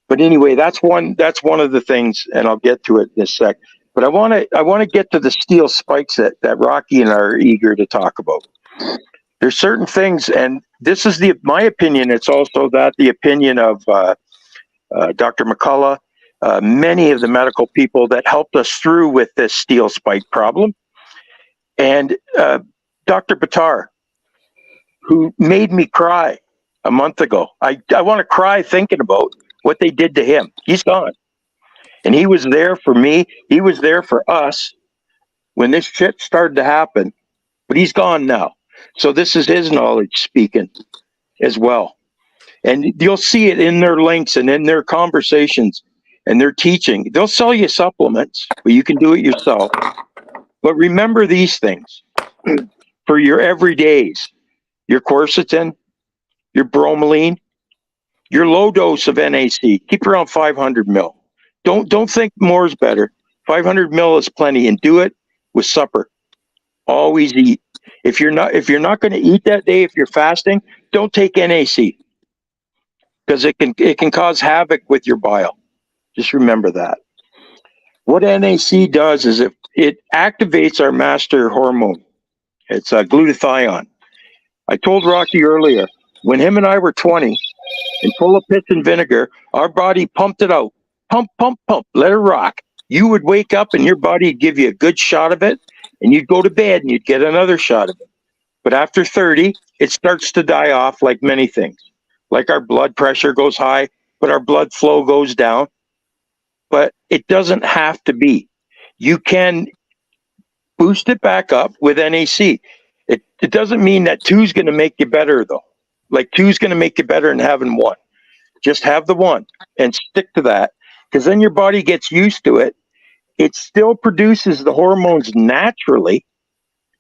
But anyway, that's one of the things, and I'll get to it in a sec. But I want to get to the steel spikes that Rocky and I are eager to talk about. There's certain things, and this is my opinion. It's also the opinion of Dr. McCullough, many of the medical people that helped us through with this steel spike problem, and Dr. Buttar, who made me cry a month ago. I want to cry thinking about what they did to him. He's gone. And he was there for me. He was there for us when this shit started to happen. But he's gone now. So this is his knowledge speaking as well. And you'll see it in their links and in their conversations and their teaching. They'll sell you supplements, but you can do it yourself. But remember these things for your everydays. Your quercetin, your bromelain, your low dose of NAC. Keep around 500 mil. Don't think more is better. 500 mil is plenty, and do it with supper. Always eat. If you're not going to eat that day, if you're fasting, don't take NAC because it can cause havoc with your bile. Just remember that. What NAC does is it activates our master hormone. It's glutathione. I told Rocky earlier, when him and I were 20 and full of piss and vinegar, our body pumped it out. Pump, pump, pump, let it rock. You would wake up and your body would give you a good shot of it, and you'd go to bed and you'd get another shot of it. But after 30, it starts to die off like many things. Like our blood pressure goes high, but our blood flow goes down. But it doesn't have to be. You can boost it back up with NAC. It doesn't mean that 2 is going to make you better, though. Like 2 is going to make you better than having 1. Just have the 1 and stick to that, because then your body gets used to it. It still produces the hormones naturally,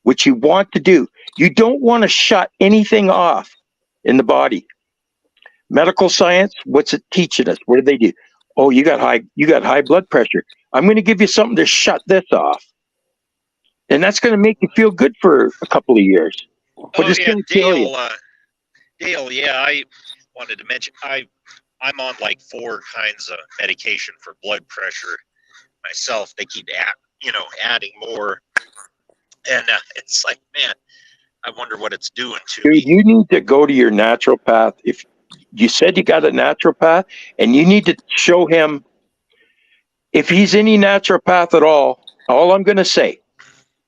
which you want to do. You don't want to shut anything off in the body. Medical science, what's it teaching us? What do they do? Oh, you got high blood pressure. I'm going to give you something to shut this off. And that's going to make you feel good for a couple of years. But it's going to kill you. Dale, yeah, I wanted to mention, I'm on like 4 kinds of medication for blood pressure myself. They keep adding more. And it's like, man, I wonder what it's doing to me. Dude, you need to go to your naturopath. If you said you got a naturopath, and you need to show him, if he's any naturopath at all I'm going to say,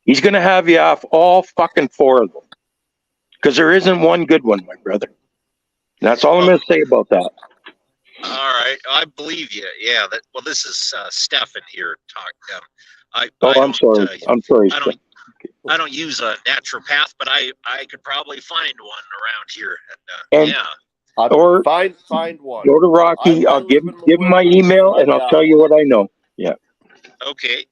he's going to have you off all fucking 4 of them. Because there isn't one good one, my brother. And that's all I'm going to say about that. All right, I believe you. Yeah. This is Stefan here talking. I'm sorry. I'm sorry. I don't use a naturopath, but I could probably find one around here. And or find one. Go to Rocky. I'll give him my email, and I'll tell you what I know. Yeah. Okay.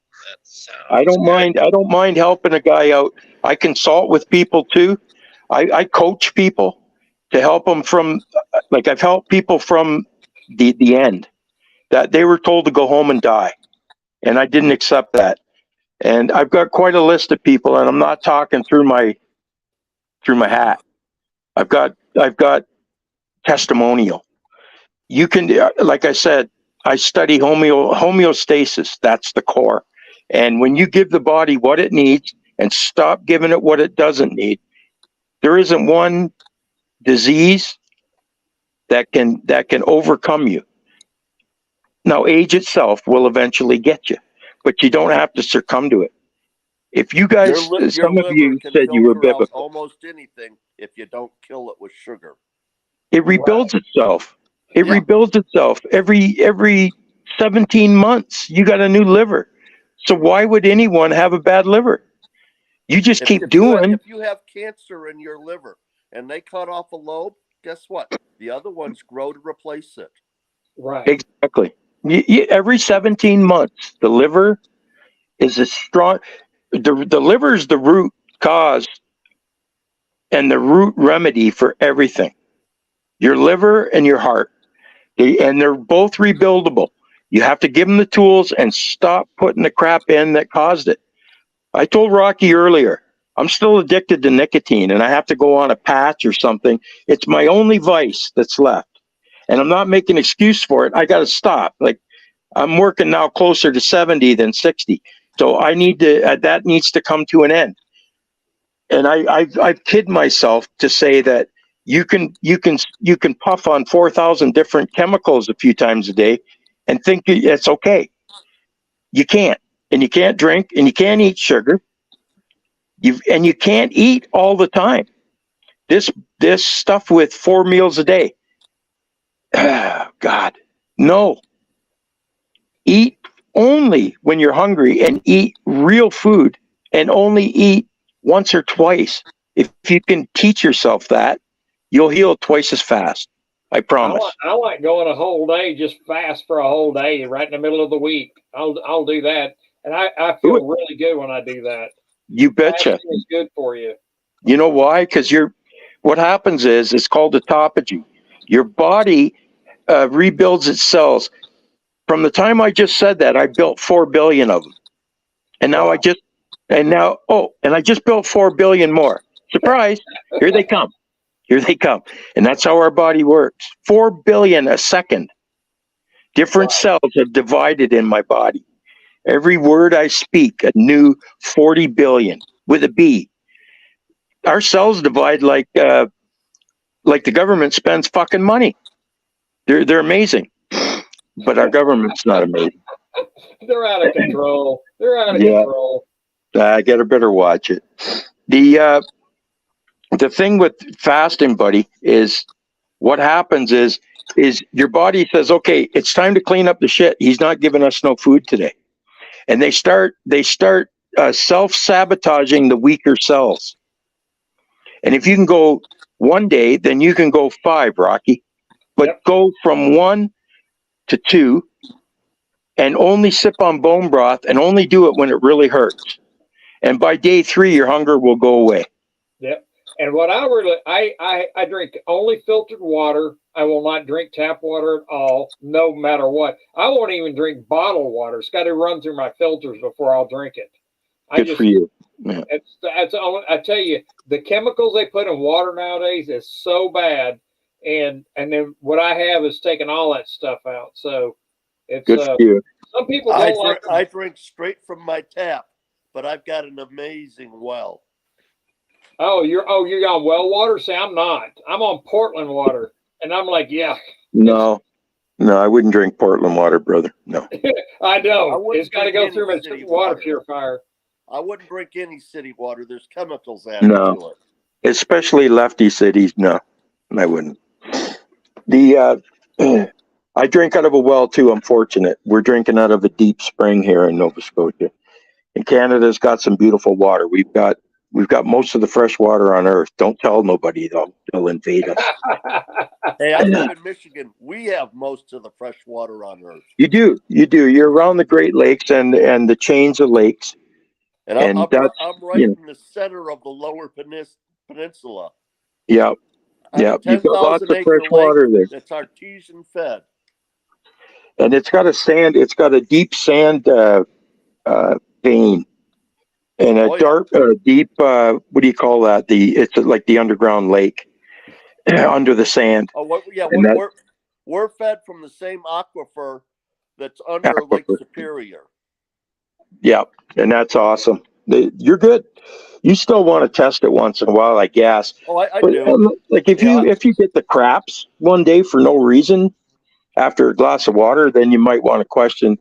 I don't mind helping a guy out. I consult with people too. I coach people to help them from, like, I've helped people from the end, that they were told to go home and die, and I didn't accept that. And I've got quite a list of people, and I'm not talking through my hat. I've got testimonial. You can, like I said, I study homeostasis. That's the core. And when you give the body what it needs and stop giving it what it doesn't need, there isn't one disease that can overcome you. Now, age itself will eventually get you, but you don't have to succumb to it. If you guys, some of you said you were biblical. Almost anything if you don't kill it with sugar. It rebuilds itself. It rebuilds itself every 17 months. You got a new liver. So why would anyone have a bad liver? You just keep doing. If you have cancer in your liver and they cut off a lobe, guess what? The other ones grow to replace it. Right. Exactly. Every 17 months, the liver is a strong. The liver is the root cause and the root remedy for everything. Your liver and your heart, and they're both rebuildable. You have to give them the tools and stop putting the crap in that caused it. I told Rocky earlier, I'm still addicted to nicotine, and I have to go on a patch or something. It's my only vice that's left, and I'm not making an excuse for it. I got to stop. Like, I'm working now closer to 70 than 60, so I need to. That needs to come to an end. And I've kid myself to say that you can puff on 4,000 different chemicals a few times a day and think it's okay. You can't. And you can't drink, and you can't eat sugar. And you can't eat all the time. This stuff with 4 meals a day. God, no. Eat only when you're hungry, and eat real food, and only eat once or twice. If you can teach yourself that, you'll heal twice as fast. I promise. I like going a whole day, just fast for a whole day, right in the middle of the week. I'll do that. And I feel really good when I do that. You betcha. It's good for you. You know why? Because what happens is, it's called autophagy. Your body rebuilds its cells. From the time I just said that, I built 4 billion of them. And now I just built 4 billion more. Surprise. Here they come. Here they come. And that's how our body works. 4 billion a second. Different cells have divided in my body. Every word I speak, a new 40 billion with a B. Our cells divide like the government spends fucking money. They're amazing, but our government's not amazing. They're out of control. They're out of control. I better watch it. The thing with fasting, buddy, is what happens is is your body says, okay, it's time to clean up the shit. He's not giving us no food today. And they start self-sabotaging the weaker cells. And if you can go 1 day, then you can go 5, Rocky. But go from 1 to 2 and only sip on bone broth and only do it when it really hurts. And by day 3, your hunger will go away. Yep. And what I drink only filtered water. I will not drink tap water at all, no matter what. I won't even drink bottled water. It's got to run through my filters before I'll drink it. Good for you. Yeah. I tell you, the chemicals they put in water nowadays is so bad. And then what I have is taken all that stuff out. So it's good for you. Some people don't I drink straight from my tap, but I've got an amazing well. Oh, you're on well water? See, I'm not. I'm on Portland water. And I'm like, yeah. No, I wouldn't drink Portland water, brother. No. I don't. It's got to go through my water purifier. I wouldn't drink any city water. There's chemicals added to it. Especially lefty cities. No, I wouldn't. I drink out of a well too. I'm fortunate. We're drinking out of a deep spring here in Nova Scotia. And Canada's got some beautiful water. We've got most of the fresh water on earth. Don't tell nobody, they'll invade us. Hey, I live in Michigan. We have most of the fresh water on earth. You do. You're around the Great Lakes and the chains of lakes. And I'm right in the center of the Lower Peninsula. Yeah. Yeah. You've got lots of fresh water there. It's artesian fed. And it's got a deep sand vein. And a deep, what do you call that? It's like the underground lake under the sand. Oh, yeah, we're fed from the same aquifer that's under Lake Superior. Yeah, and that's awesome. You're good. You still want to test it once in a while, I guess. Oh, I do. Like if you get the craps one day for no reason after a glass of water, then you might want to question.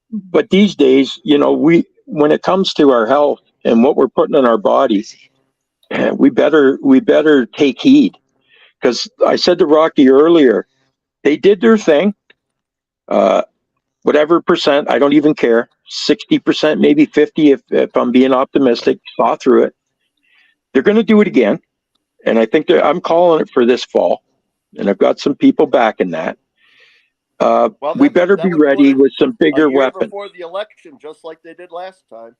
But these days, when it comes to our health and what we're putting in our bodies, we better take heed. Because I said to Rocky earlier, they did their thing. Whatever percent, I don't even care. 60%, maybe 50%, if I'm being optimistic, saw through it. They're going to do it again. And I think I'm calling it for this fall. And I've got some people backing that. We better be ready with some bigger weapons. Before the election, just like they did last time.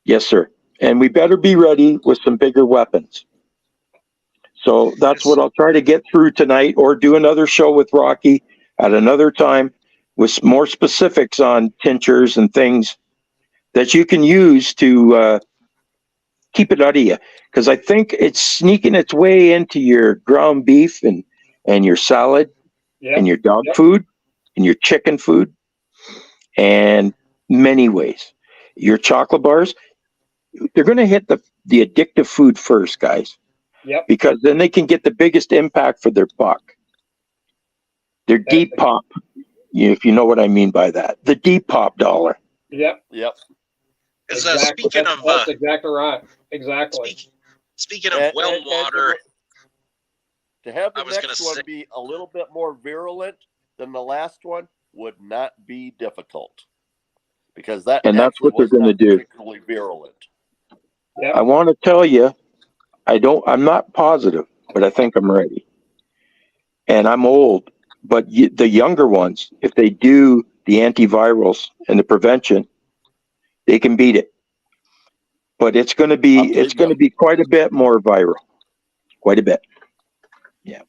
Yes, sir. And we better be ready with some bigger weapons. So that's what I'll try to get through tonight, or do another show with Rocky at another time with more specifics on tinctures and things that you can use to keep it out of you. Because I think it's sneaking its way into your ground beef and your salad and your dog food and your chicken food, and many ways. Your chocolate bars, they're going to hit the addictive food first, guys. Yep. Because then they can get the biggest impact for their buck. Their deep pop, if you know what I mean by that. The deep pop dollar. Yep. Speaking of... That's exactly right. Exactly. Speaking of well water... To have the next one be a little bit more virulent than the last one would not be difficult. Because that's what they're going to do. Particularly virulent. Yep. I want to tell you, I'm not positive, but I think I'm ready. And I'm old, but the younger ones, if they do the antivirals and the prevention, they can beat it. But it's going to be quite a bit more viral. Quite a bit. Yeah.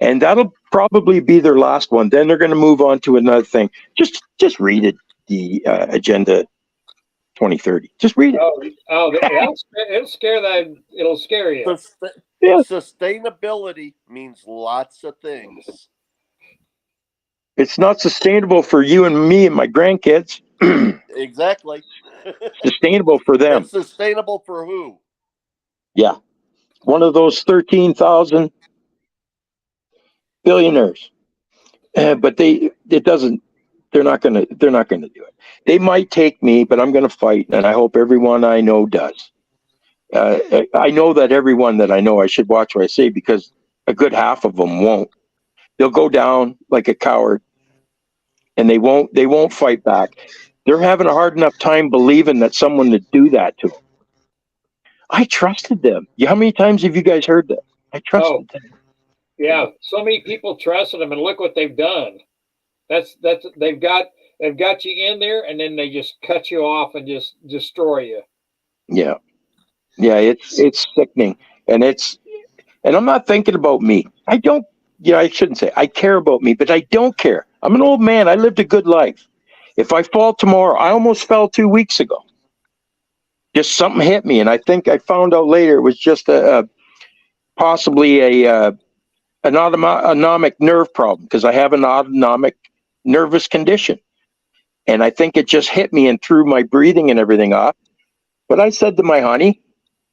And that'll probably be their last one. Then they're going to move on to another thing. Just read it, the Agenda 2030. Just read it. It'll scare you. Sustainability means lots of things. It's not sustainable for you and me and my grandkids. Exactly. Sustainable for them. It's sustainable for who? Yeah. One of those 13,000 billionaires. But they're not going to do it. They might take me, but I'm going to fight, and I hope everyone I know does. I know that everyone that I know, I should watch what I say, because a good half of them won't. they'll go down like a coward, and they won't fight back. They're having a hard enough time believing that someone would do that to them. I trusted them. How many times have you guys heard that? I trusted them. Yeah, so many people trusted them, and look what they've done. That's they've got you in there, and then they just cut you off and just destroy you. Yeah, it's sickening, and I'm not thinking about me. I don't. Yeah, I shouldn't say I care about me, but I don't care. I'm an old man. I lived a good life. If I fall tomorrow, I almost fell 2 weeks ago. Just something hit me, and I think I found out later it was just possibly an autonomic nerve problem, because I have an autonomic nervous condition, and I think it just hit me and threw my breathing and everything off. But I said to my honey,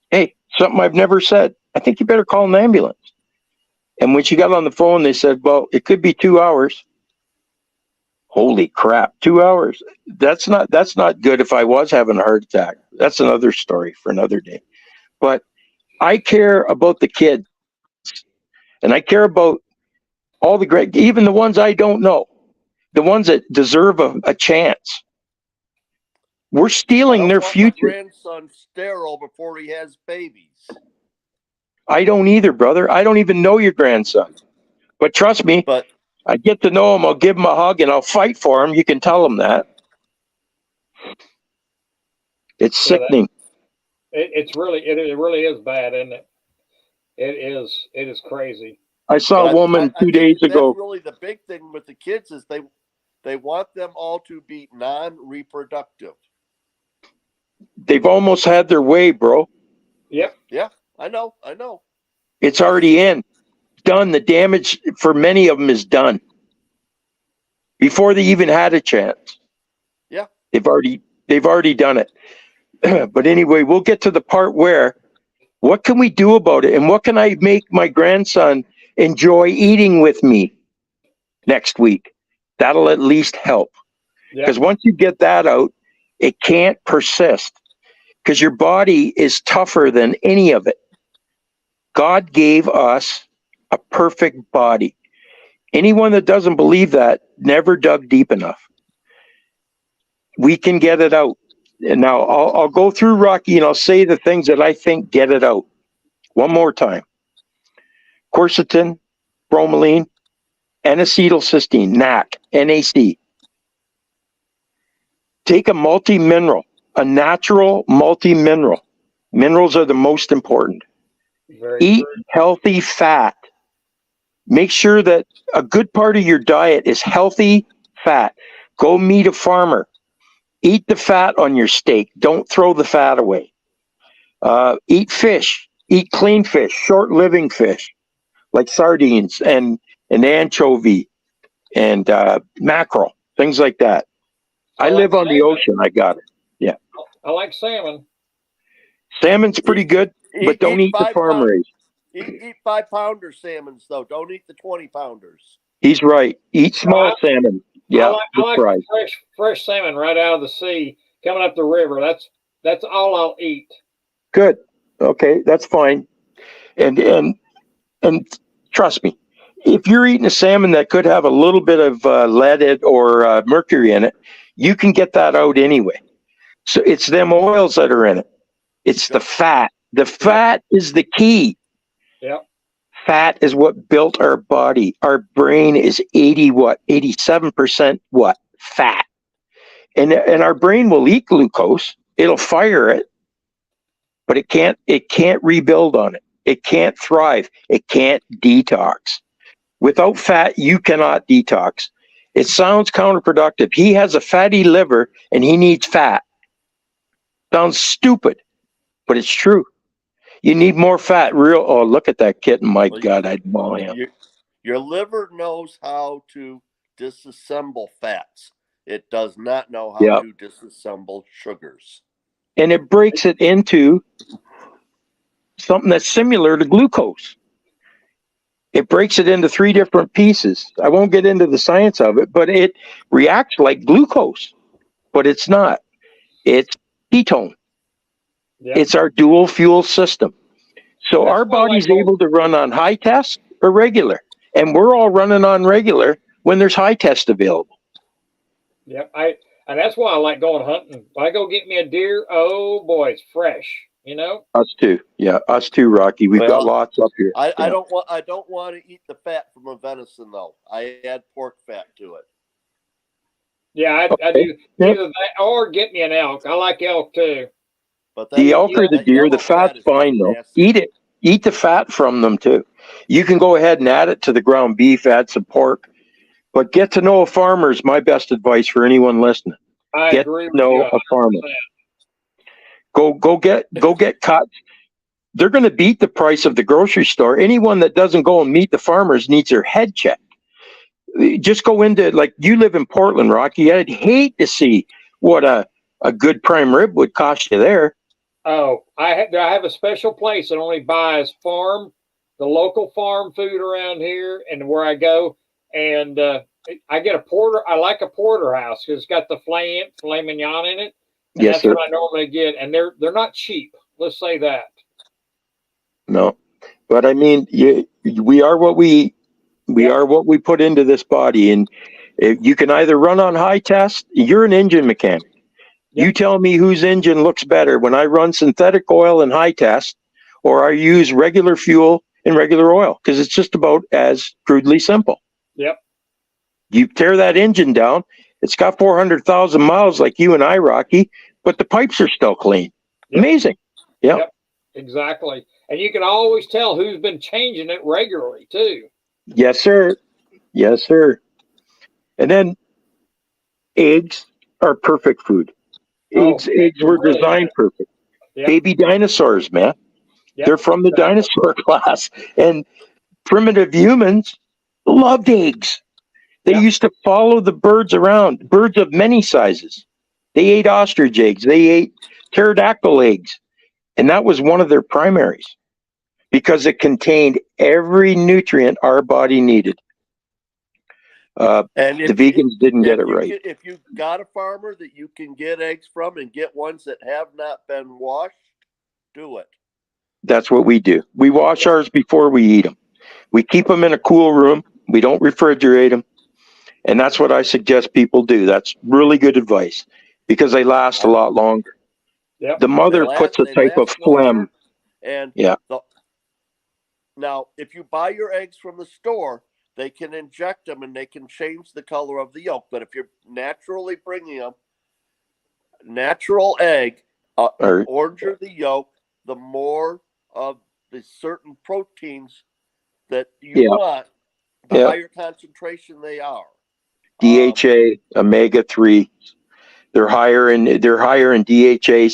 "Hey, something I've never said. I think you better call an ambulance." And when she got on the phone, they said, "Well, it could be 2 hours." Holy crap, 2 hours. That's not good if I was having a heart attack. That's another story for another day. But I care about the kids, and I care about all the great, even the ones I don't know, the ones that deserve a chance. We're stealing their future. My grandson sterile before he has babies. I don't either, brother. I don't even know your grandson. But trust me, I get to know him. I'll give him a hug and I'll fight for him. You can tell him that. It's sickening. It really is bad, isn't it? It is crazy. I saw a woman 2 days ago. That's really the big thing with the kids is they want them all to be non-reproductive. They've almost had their way, bro. Yep. Yeah, I know. It's already in. Done. The damage for many of them is done. Before they even had a chance. Yeah. They've already done it. But anyway, we'll get to the part where, what can we do about it? And what can I make my grandson enjoy eating with me next week? That'll at least help. Because once you get that out, it can't persist. Because your body is tougher than any of it. God gave us a perfect body. Anyone that doesn't believe that never dug deep enough. We can get it out. And now I'll go through, Rocky, and I'll say the things that I think get it out. One more time. Quercetin, bromelain, N-acetylcysteine, NAC, NAC. Take a multi-mineral, a natural multi-mineral. Minerals are the most important. Eat healthy fat. Make sure that a good part of your diet is healthy fat. Go meet a farmer. Eat the fat on your steak. Don't throw the fat away. Eat fish. Eat clean fish, short-living fish, like sardines and anchovy and mackerel, things like that. I live on the ocean. I got it. Yeah. I like salmon. Salmon's pretty good, but don't eat the farm raised. Eat 5-pounder salmons, though. Don't eat the 20-pounders. He's right. Eat small salmon. Yeah, I like fresh salmon right out of the sea coming up the river. That's all I'll eat. Good. Okay, that's fine. And trust me, if you're eating a salmon that could have a little bit of lead or mercury in it, you can get that out anyway. So it's them oils that are in it. It's the fat. The fat is the key. Yep. Fat is what built our body. Our brain is 87% what? Fat. And our brain will eat glucose. It'll fire it, but it can't rebuild on it. It can't thrive. It can't detox. Without fat, you cannot detox. It sounds counterproductive. He has a fatty liver and he needs fat. Sounds stupid, but it's true. You need more fat. Oh, look at that kitten. My God, I'd maul him. Your liver knows how to disassemble fats. It does not know how to disassemble sugars. And it breaks it into something that's similar to glucose. It breaks it into 3 different pieces. I won't get into the science of it, but it reacts like glucose. But it's not. It's ketone. Yep. It's our dual fuel system. So our body's able to run on high test or regular. and we're all running on regular when there's high test available. Yep. And that's why I like going hunting. When I go get me a deer, oh boy, it's fresh. You know. Us too. Yeah, us too, Rocky. We've got lots up here. I don't want to eat the fat from a venison though. I add pork fat to it. Yeah, I do either that or get me an elk. I like elk too. But the elk or the deer, the fat's fine though. nasty. Eat it. Eat the fat from them too. You can go ahead and add it to the ground beef, add some pork, but get to know a farmer is my best advice for anyone listening. I Get agree to with know you. a farmer. Go get cuts. They're going to beat the price of the grocery store. Anyone that doesn't go and meet the farmers needs their head checked. Just go into, like, you live in Portland, Rocky. I'd hate to see what a good prime rib would cost you there. Oh, I have a special place that only buys the local farm food around here, and where I go, and I get a porter. I like a porterhouse because it's got the filet mignon in it. And Yes, that's sir. what I normally get, and they're not cheap. Let's say that. No, but I mean, we are what we are what we put into this body, and you can either run on high test. You're an engine mechanic. Yep. You tell me whose engine looks better when I run synthetic oil and high test, or I use regular fuel and regular oil, because it's just about as crudely simple. Yep. You tear that engine down, it's got 400,000 miles like you and I, Rocky, but the pipes are still clean. Yep. Amazing. Yep. Yep. Exactly. And you can always tell who's been changing it regularly too. Yes, sir. Yes, sir. And then eggs are perfect food. Eggs were really designed is. perfect. Yep. Baby dinosaurs, man. Yep. They're from the dinosaur class. And primitive humans loved eggs. They Yep. used to follow the birds around, birds of many sizes. They ate ostrich eggs. They ate pterodactyl eggs. And that was one of their primaries because it contained every nutrient our body needed. And The vegans didn't get it right. If you got a farmer that you can get eggs from and get ones that have not been washed, do it. That's what we do. We wash ours before we eat them. We keep them in a cool room. We don't refrigerate them. And that's what I suggest people do. That's really good advice because they last a lot longer. Yep. The mother puts a type of phlegm. And yeah. Now, if you buy your eggs from the store, they can inject them and they can change the color of the yolk. But if you're naturally bringing them, natural egg, oranger the yolk, the more of the certain proteins that you want, the higher concentration they are. DHA, omega-3, they're higher in DHA,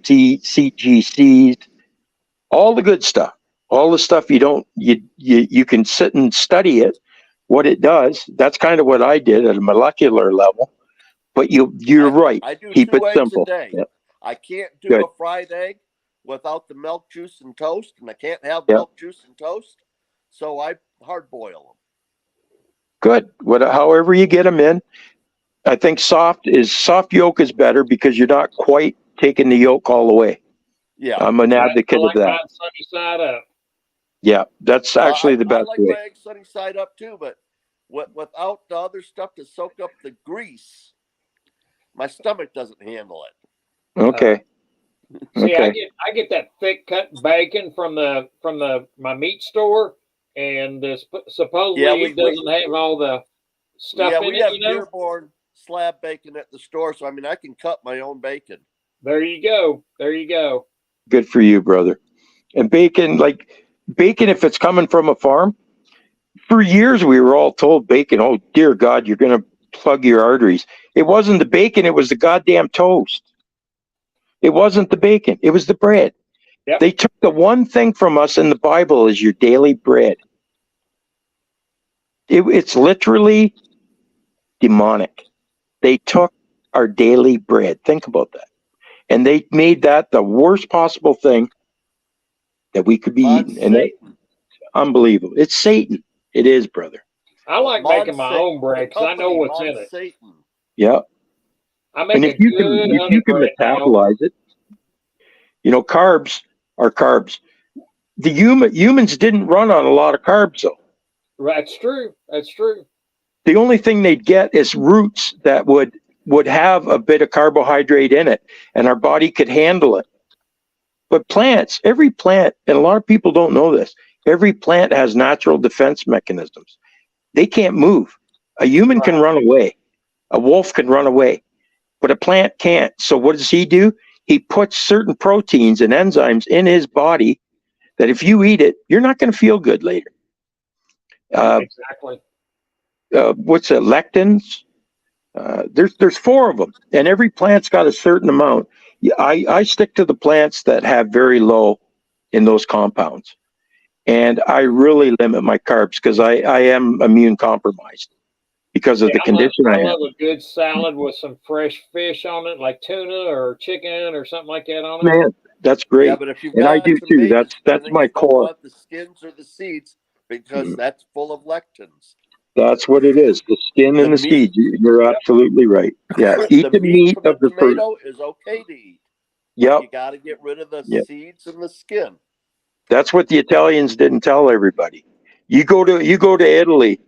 CGCs, all the good stuff. All the stuff you can sit and study it, what it does. That's kind of what I did at a molecular level. But you're right. I do Keep 2 it eggs simple. a day. Yep. I can't do Good. a fried egg without the milk, juice, and toast, and I can't have milk, juice, and toast, so I hard boil them. Good. However you get them in. I think soft yolk is better because you're not quite taking the yolk all the way. Yeah, I'm an advocate of that. Sunny side up. Yeah, that's actually the best I like way. my eggs sunny side up too, but without the other stuff to soak up the grease, my stomach doesn't handle it. Okay. See, Okay. I get that thick cut bacon from my meat store, and supposedly it doesn't have all the stuff in we it. have You know, Dearborn slab bacon at the store, so I mean I can cut my own bacon. there you go. There you go. Good for you, brother. And bacon, if it's coming from a farm, for years we were all told bacon, oh dear God, you're going to plug your arteries. It wasn't the bacon, it was the goddamn toast. It wasn't the bacon, it was the bread. Yep. They took the one thing from us in the Bible is your daily bread. It's literally demonic. They took our daily bread. Think about that. And they made that the worst possible thing that we could be eating. And it's unbelievable. It's Satan. It is, brother. I like making my own bread because I know what's in it. Satan. Yeah. I make And if you can metabolize it, carbs are carbs. The humans didn't run on a lot of carbs though. That's true. That's true. The only thing they'd get is roots that would have a bit of carbohydrate in it, and our body could handle it. But plants, every plant, and a lot of people don't know this, every plant has natural defense mechanisms. They can't move. A human can run away. A wolf can run away, but a plant can't. So what does he do? He puts certain proteins and enzymes in his body that if you eat it, you're not going to feel good later. Exactly. What's it? Lectins. There's 4 of them, and every plant's got a certain amount. I stick to the plants that have very low in those compounds, and I really limit my carbs because I am immune compromised because of the condition I love have. a good salad with some fresh fish on it, like tuna or chicken or something like that on it. Man, that's great. Yeah, but if you've And got I do too. tomatoes, That's then my you don't core. want the skins or the seeds because that's full of lectins. That's what it is. The skin and the meat. seeds. You're absolutely right. Yeah, eat the meat from of the fruit. tomato is okay to eat. Yep. You got to get rid of the Yep. seeds and the skin. That's what the Italians didn't tell everybody. You go to Italy,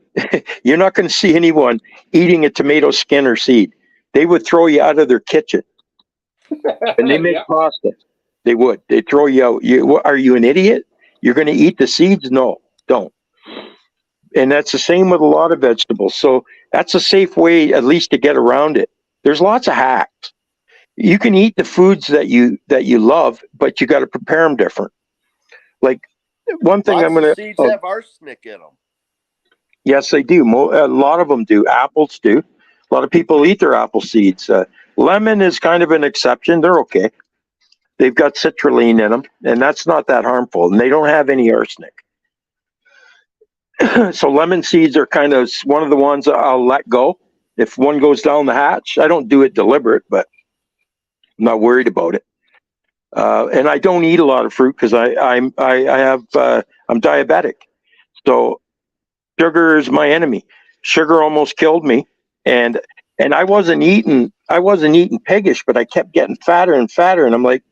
you're not going to see anyone eating a tomato skin or seed. They would throw you out of their kitchen. And they make pasta. They would. They'd throw you out. Are you an idiot? You're going to eat the seeds? No, don't. And that's the same with a lot of vegetables. So that's a safe way, at least, to get around it. There's lots of hacks. You can eat the foods that you love, but you got to prepare them different. Like one thing Lots of seeds have arsenic in them. Yes, they do. A lot of them do. Apples do. A lot of people eat their apple seeds. Lemon is kind of an exception. They're okay. They've got citrulline in them, and that's not that harmful. And they don't have any arsenic. So lemon seeds are kind of one of the ones I'll let go. If one goes down the hatch, I don't do it deliberate, but I'm not worried about it. And I don't eat a lot of fruit because I'm diabetic. So sugar is my enemy. Sugar almost killed me, and I wasn't eating piggish, but I kept getting fatter and fatter, and I'm like,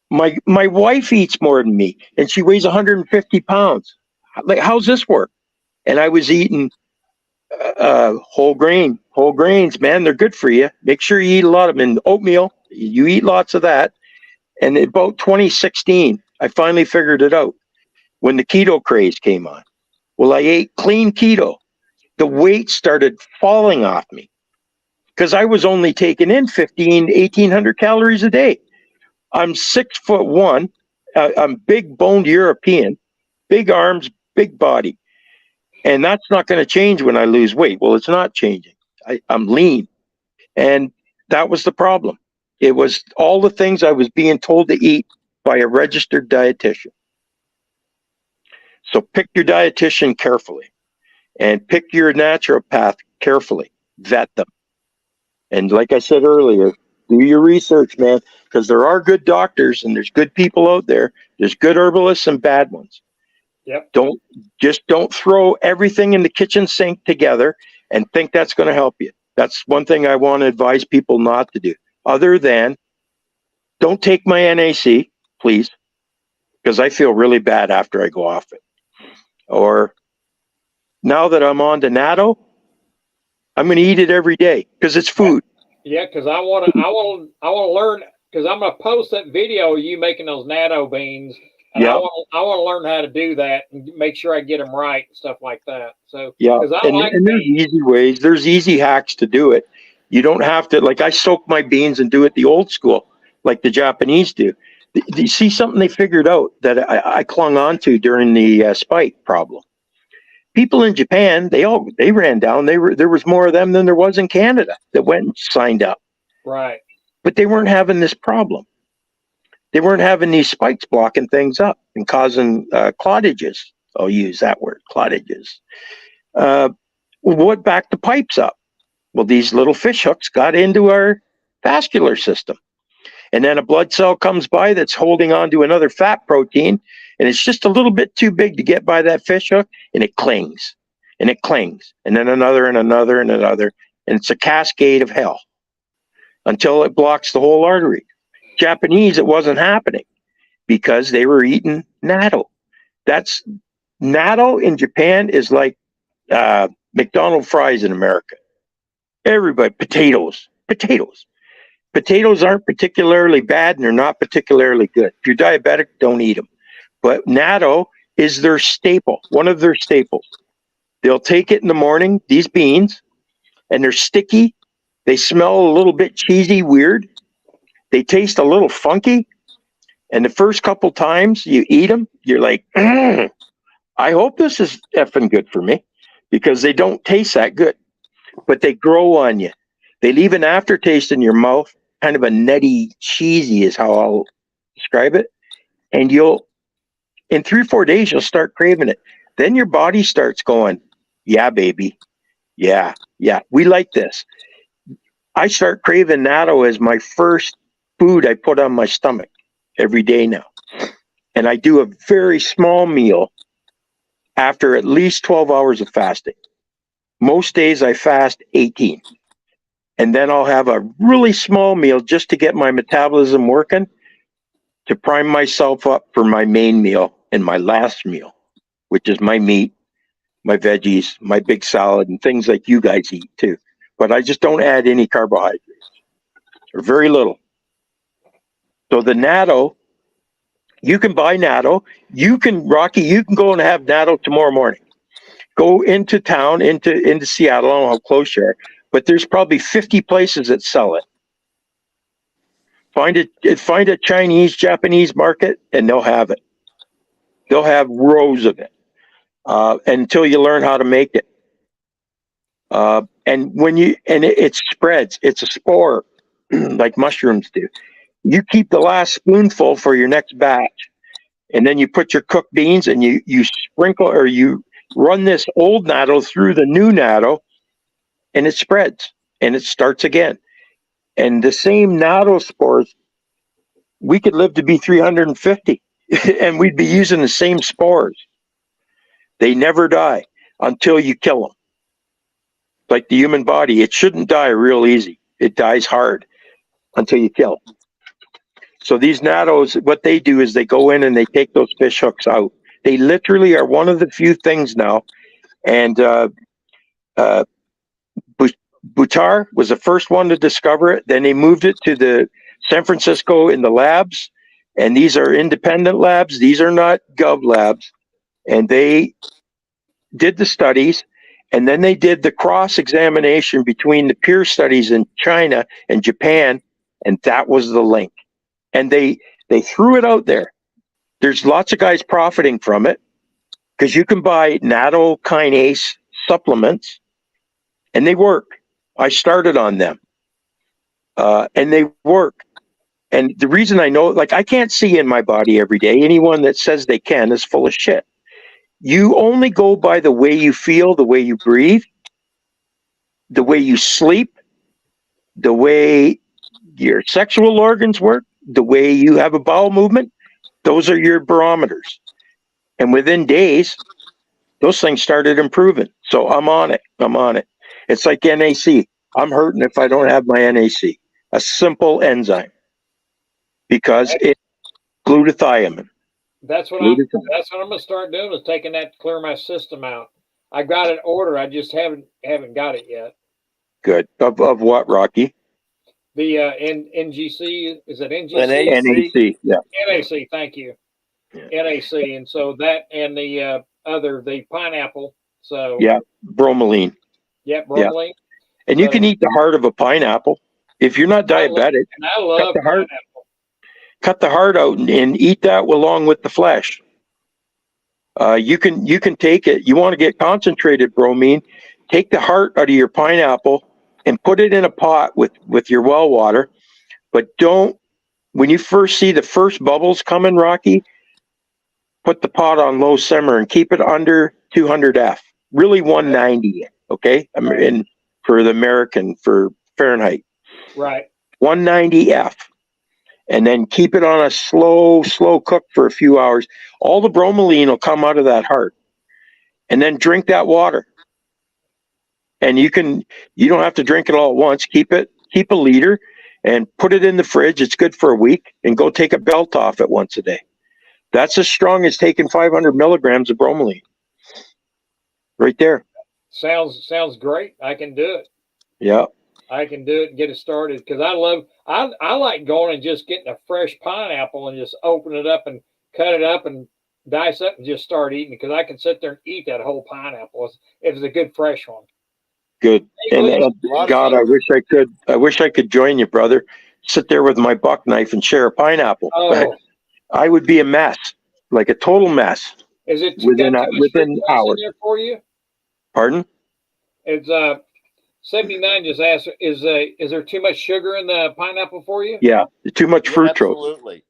my wife eats more than me, and she weighs 150 pounds. Like, how's this work? And I was eating whole grains, man. They're good for you. Make sure you eat a lot of them. And oatmeal, you eat lots of that. And about 2016, I finally figured it out when the keto craze came on. Well, I ate clean keto. The weight started falling off me because I was only taking in 1,800 calories a day. I'm 6'1". I'm big boned European, big arms, big body. And that's not going to change when I lose weight. Well, it's not changing. I'm lean. And that was the problem. It was all the things I was being told to eat by a registered dietitian. So pick your dietitian carefully and pick your naturopath carefully. Vet them. And like I said earlier, do your research, man, because there are good doctors and there's good people out there. There's good herbalists and bad ones. Yep. Don't throw everything in the kitchen sink together and think that's going to help you. That's one thing I want to advise people not to do. Other than, don't take my NAC, please, because I feel really bad after I go off it. Or now that I'm on to natto, I'm going to eat it every day because it's food. Yeah, because I want to learn, because I'm going to post that video of you making those natto beans. And I want to learn how to do that and make sure I get them right and stuff like that. So yeah, and there's easy ways. There's easy hacks to do it. You don't have to, like, I soak my beans and do it the old school, like the Japanese do. You see something they figured out that I clung on to during the spike problem. People in Japan, they ran down. There was more of them than there was in Canada that went and signed up. Right. But they weren't having this problem. They weren't having these spikes blocking things up and causing clottages. I'll use that word, clottages. What backed the pipes up? Well, these little fish hooks got into our vascular system. And then a blood cell comes by that's holding on to another fat protein, and it's just a little bit too big to get by that fish hook, and it clings, and it clings, and then another and another and another, and it's a cascade of hell until it blocks the whole artery. Japanese, it wasn't happening because they were eating natto. That's natto in Japan is like McDonald's fries in America. Everybody, potatoes. Potatoes aren't particularly bad and they're not particularly good. If you're diabetic, don't eat them. But natto is their staple, one of their staples. They'll take it in the morning, these beans, and they're sticky. They smell a little bit cheesy, weird. They taste a little funky. And the first couple times you eat them, you're like, I hope this is effing good for me, because they don't taste that good, but they grow on you. They leave an aftertaste in your mouth, kind of a nutty, cheesy is how I'll describe it. And in 3 or 4 days, you'll start craving it. Then your body starts going, yeah, baby. Yeah. We like this. I start craving natto as my first food I put on my stomach every day now. And I do a very small meal after at least 12 hours of fasting. Most days I fast 18. And then I'll have a really small meal just to get my metabolism working, to prime myself up for my main meal and my last meal, which is my meat, my veggies, my big salad, and things like you guys eat too. But I just don't add any carbohydrates, or very little. So the natto, you can buy natto. Rocky, you can go and have natto tomorrow morning. Go into town, into Seattle. I don't know how close you are, but there's probably 50 places that sell it. Find a Chinese, Japanese market, and they'll have it. They'll have rows of it until you learn how to make it. And it spreads. It's a spore, like mushrooms do. You keep the last spoonful for your next batch, and then you put your cooked beans and you sprinkle, or you run this old natto through the new natto, and it spreads and it starts again. And the same natto spores, we could live to be 350 and we'd be using the same spores. They never die until you kill them. Like the human body, it shouldn't die real easy. It dies hard until you kill them. So these nattos, what they do is they go in and they take those fish hooks out. They literally are one of the few things now. And Buttar was the first one to discover it. Then they moved it to the San Francisco in the labs. And these are independent labs. These are not gov labs. And they did the studies. And then they did the cross-examination between the peer studies in China and Japan. And that was the link. And they threw it out there. There's lots of guys profiting from it, because you can buy natto kinase supplements, and they work. I started on them, and they work. And the reason I know, like, I can't see in my body every day. Anyone that says they can is full of shit. You only go by the way you feel, the way you breathe, the way you sleep, the way your sexual organs work, the way you have a bowel movement. Those are your barometers. And within days, those things started improving. So I'm on it. It's like NAC. I'm hurting if I don't have my NAC, a simple enzyme, because it's glutathione. That's what I'm going to start doing, is taking that to clear my system out. I got an order. I just haven't got it yet. Good. Of what, Rocky? The NGC, is it NGC? NAC, yeah. NAC, thank you. Yeah. NAC, and so that, and the the pineapple. So yeah, bromelain. Yeah, bromelain. Yeah. And you can eat the heart of a pineapple if you're not diabetic. I love pineapple. Cut the heart out and eat that along with the flesh. You can take it. You want to get concentrated bromine? Take the heart out of your pineapple and put it in a pot with your well water, but don't, when you first see the first bubbles coming, Rocky, put the pot on low simmer and keep it under 200 F, really 190, okay? And for the American, for Fahrenheit. Right. 190 F. And then keep it on a slow cook for a few hours. All the bromelain will come out of that heart. And then drink that water. And you don't have to drink it all at once. Keep a liter and put it in the fridge. It's good for a week, and go take a belt off it once a day. That's as strong as taking 500 milligrams of bromelain. Right there. Sounds great. I can do it. Yeah. I can do it and get it started because I like going and just getting a fresh pineapple and just open it up and cut it up and dice up and just start eating because I can sit there and eat that whole pineapple if it's a good fresh one. Good. Hey, And God, I wish I could join you, brother. Sit there with my buck knife and share a pineapple. Oh, I would be a mess, like a total mess. is it within hours there for you? Pardon? It's 79 just asked, is there too much sugar in the pineapple for you? Yeah, too much fructose. Absolutely.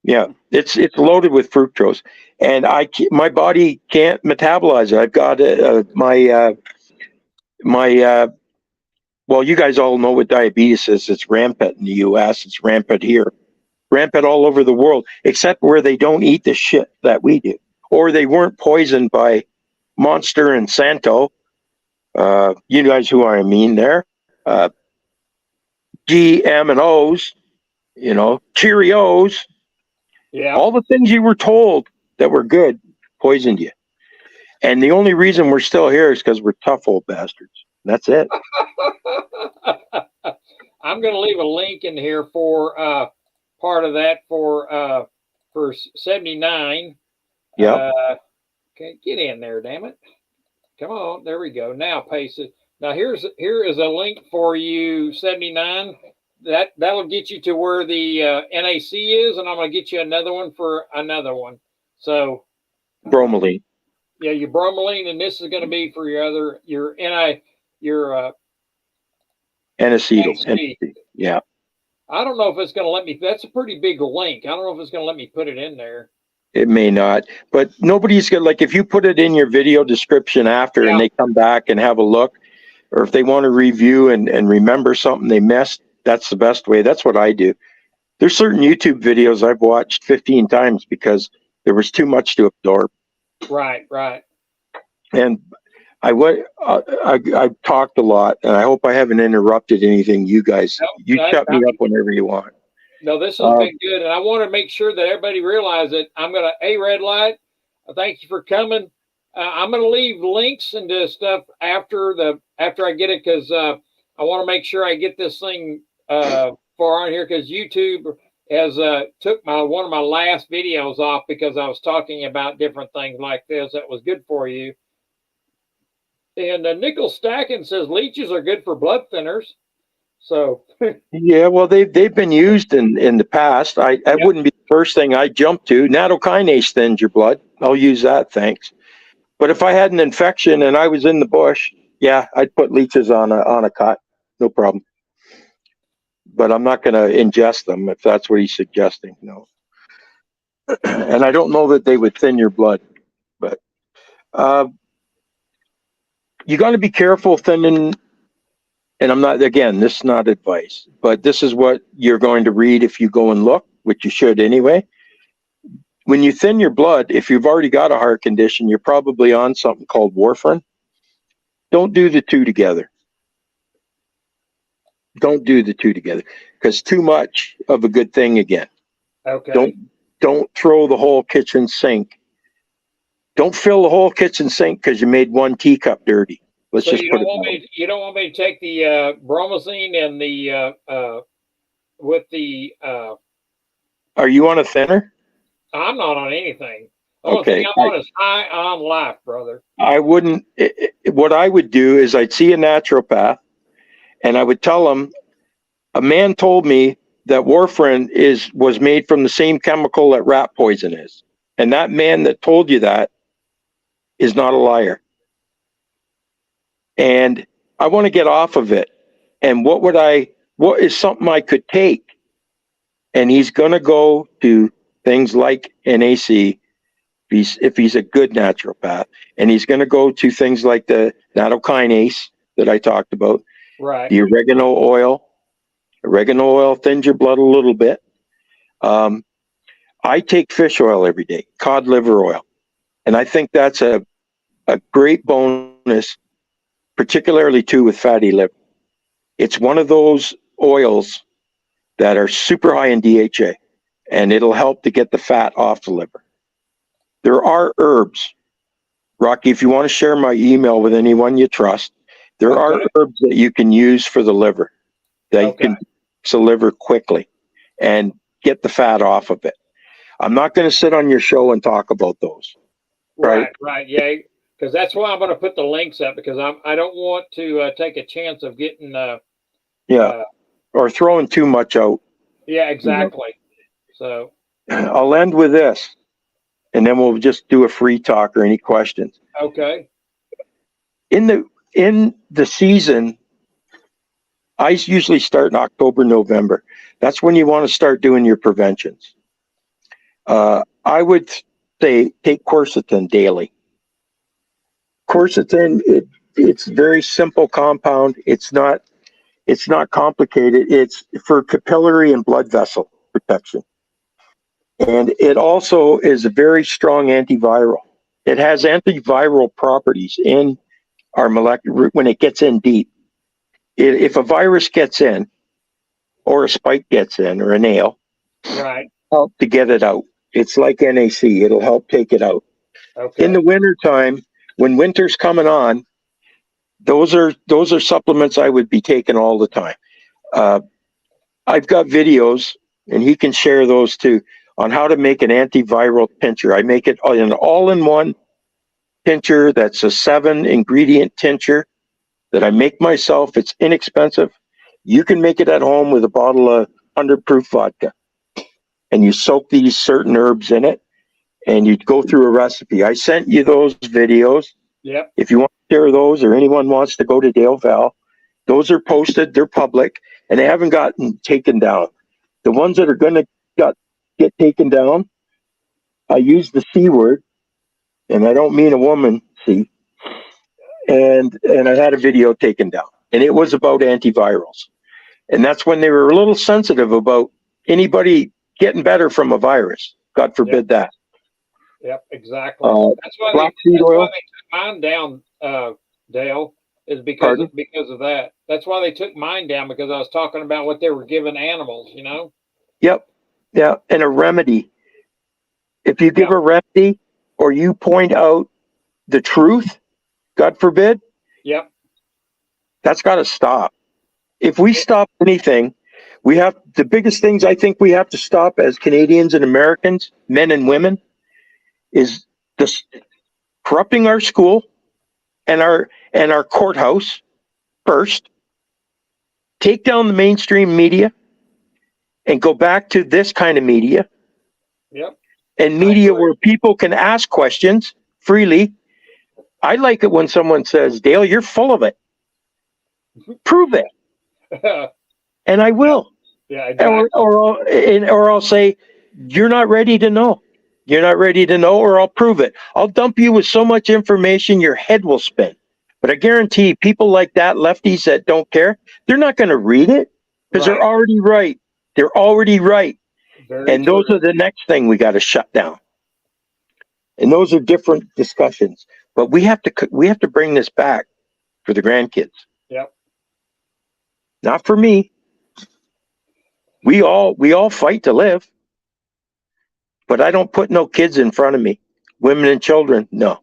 Yeah, it's loaded with fructose, and my body can't metabolize it. I've got well, you guys all know what diabetes is. It's rampant in the U.S. It's rampant here, rampant all over the world, except where they don't eat the shit that we do, or they weren't poisoned by Monster and Santo. You guys who I mean there. GM and O's, Cheerios. Yeah. All the things you were told that were good poisoned you. And the only reason we're still here is because we're tough old bastards. That's it. I'm going to leave a link in here for part of that for 79. Yeah. Okay, get in there, damn it. Come on, there we go. Now paste it. Now here is a link for you, 79. That'll get you to where the NAC is, and I'm going to get you another one for another one. So bromelain. Yeah, your bromelain, and this is going to be for your N-acetyl. Yeah. I don't know if it's going to let me. That's a pretty big link. I don't know if it's going to let me put it in there. It may not, but nobody's going to, like, if you put it in your video description after and they come back and have a look, or if they want to review and remember something they missed, that's the best way. That's what I do. There's certain YouTube videos I've watched 15 times because there was too much to absorb. Right. And I talked a lot, and I hope I haven't interrupted anything. You guys, shut me up whenever you want. No, this has been good, and I want to make sure that everybody realizes that I'm going to red light. Thank you for coming. I'm going to leave links into stuff after I get it because I want to make sure I get this thing far on here because YouTube has took one of my last videos off because I was talking about different things like this that was good for you. And Nickel Stacking says leeches are good for blood thinners. So yeah, well, they've been used in the past. That wouldn't be the first thing I jump to. Nattokinase thins your blood. I'll use that, thanks. But if I had an infection and I was in the bush, yeah, I'd put leeches on a cut, no problem. But I'm not going to ingest them if that's what he's suggesting. No. And I don't know that they would thin your blood, but you got to be careful thinning. And I'm not, again, this is not advice, but this is what you're going to read if you go and look, which you should anyway. When you thin your blood, if you've already got a heart condition, you're probably on something called warfarin. Don't do the two together. Don't do the two together because too much of a good thing again. Okay. Don't throw the whole kitchen sink. Don't fill the whole kitchen sink because you made one teacup dirty. Let's just put it. You don't want me to take the bromazine and the with the. Are you on a thinner? I'm not on anything. The only thing I'm on is high on life, brother. I wouldn't. What I would do is I'd see a naturopath, and I would tell him, a man told me that warfarin was made from the same chemical that rat poison is, and that man that told you that is not a liar. And I want to get off of it. And what is something I could take? And he's going to go to things like NAC if he's a good naturopath, and he's going to go to things like the nattokinase that I talked about, right? The oregano oil. Oregano oil thins your blood a little bit. I take fish oil every day, cod liver oil, and I think that's a great bonus, particularly too with fatty liver. It's one of those oils that are super high in DHA, and it'll help to get the fat off the liver. there are herbs. Rocky, if you want to share my email with anyone you trust, there are herbs that you can use for the liver that can fix the liver quickly and get the fat off of it. I'm not going to sit on your show and talk about those. Right, yeah, because that's why I'm going to put the links up, because I don't want to take a chance of getting or throwing too much out. Yeah, exactly. So I'll end with this, and then we'll just do a free talk or any questions. Okay. In the season, I usually start in October, November. That's when you want to start doing your preventions. I would say take quercetin daily. Quercetin, it's very simple compound. It's not complicated. It's for capillary and blood vessel protection. And it also is a very strong antiviral. It has antiviral properties in our molecular when it gets in deep. If a virus gets in, or a spike gets in, or a nail, help to get it out. It's like NAC. It'll help take it out. Okay. In the wintertime, when winter's coming on, those are supplements I would be taking all the time. I've got videos, and he can share those too, on how to make an antiviral tincture. I make it an all-in-one tincture that's a 7-ingredient tincture that I make myself. It's inexpensive. You can make it at home with a bottle of 100 proof vodka. And you soak these certain herbs in it, and you go through a recipe. I sent you those videos. Yep. If you want to share those, or anyone wants to go to Dale Val, those are posted, they're public, and they haven't gotten taken down. The ones that are going to get taken down, I use the C word, and I don't mean a woman, C. And I had a video taken down, and it was about antivirals. And that's when they were a little sensitive about anybody getting better from a virus. God forbid that. Yep, exactly. That's why they took mine down, Dale, is because of that. That's why they took mine down, because I was talking about what they were giving animals, you know? Yep. Yeah. And a remedy. If you give a remedy, or you point out the truth, God forbid. Yep. That's got to stop. If we stop anything, we have the biggest things I think we have to stop as Canadians and Americans, men and women, is this corrupting our school and our courthouse first. Take down the mainstream media and go back to this kind of media. Yep. And media where people can ask questions freely. I like it when someone says, Dale, you're full of it. Prove it. And I will. Yeah, exactly. Or I'll say, you're not ready to know. You're not ready to know, or I'll prove it. I'll dump you with so much information, your head will spin. But I guarantee people like that, lefties that don't care, they're not going to read it, because they're already right. They're already right. And those are the next thing we got to shut down. And those are different discussions. But we have to bring this back for the grandkids. Yep. Not for me. We all fight to live. But I don't put no kids in front of me. Women and children, no.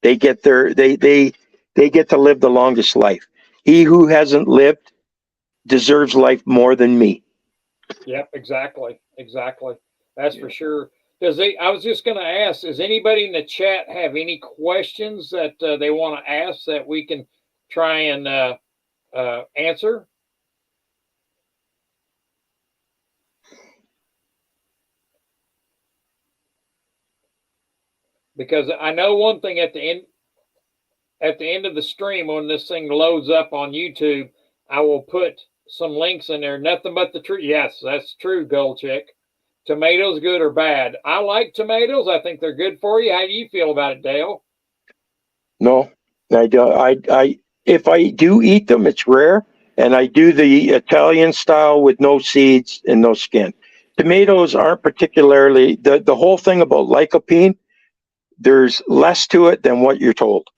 They get they get to live the longest life. He who hasn't lived deserves life more than me. Yep, exactly. That's for sure. I was just going to ask, does anybody in the chat have any questions that they want to ask that we can try and answer? Because I know one thing, at the end of the stream, when this thing loads up on YouTube, I will put some links in there. Nothing but the truth. Yes, that's true, Gold Chick. Tomatoes, good or bad? I like tomatoes. I think they're good for you. How do you feel about it, Dale? No, I don't. If I do eat them, it's rare, and I do the Italian style with no seeds and no skin. Tomatoes aren't particularly the whole thing about lycopene. There's less to it than what you're told.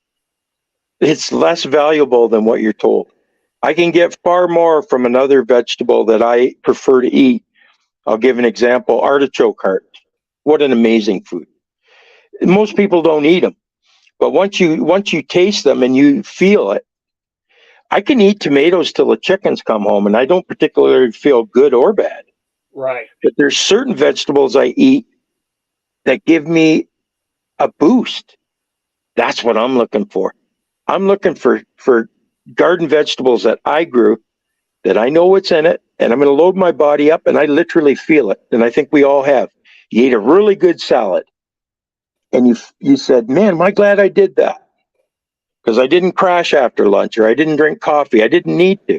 It's less valuable than what you're told. I can get far more from another vegetable that I prefer to eat. I'll give an example, artichoke heart. What an amazing food. most people don't eat them, but once you taste them and you feel it, I can eat tomatoes till the chickens come home, and I don't particularly feel good or bad. Right. But there's certain vegetables I eat that give me a boost. That's what I'm looking for. I'm looking for garden vegetables that I grew, that I know what's in it, and I'm going to load my body up, and I literally feel it. And I think we all have. You ate a really good salad, and you said, man, am I glad I did that? Because I didn't crash after lunch, or I didn't drink coffee. I didn't need to.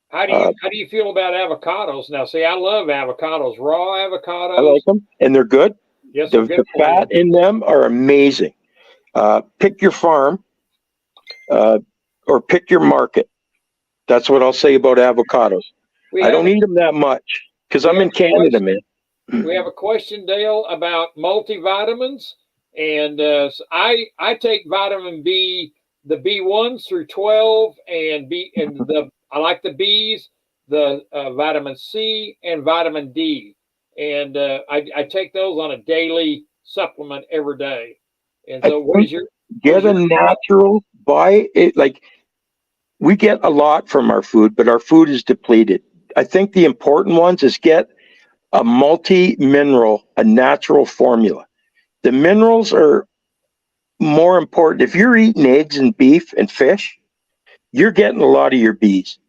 How do you feel about avocados now? See, I love avocados, raw avocados. I like them, and they're good. Yes, The fat in them are amazing. Pick your farm, or pick your market. That's what I'll say about avocados. I don't eat them that much because I'm in Canada, man. We have a question, Dale, about multivitamins, and I take vitamin B, the B1s through 12, and I like the Bs, the vitamin C, and vitamin D, and I take those on a daily supplement every day. And so, what is your natural? Buy it. Like, we get a lot from our food, but our food is depleted. I think the important ones is get a multi-mineral, a natural formula. The minerals are more important. If you're eating eggs and beef and fish, you're getting a lot of your Bs.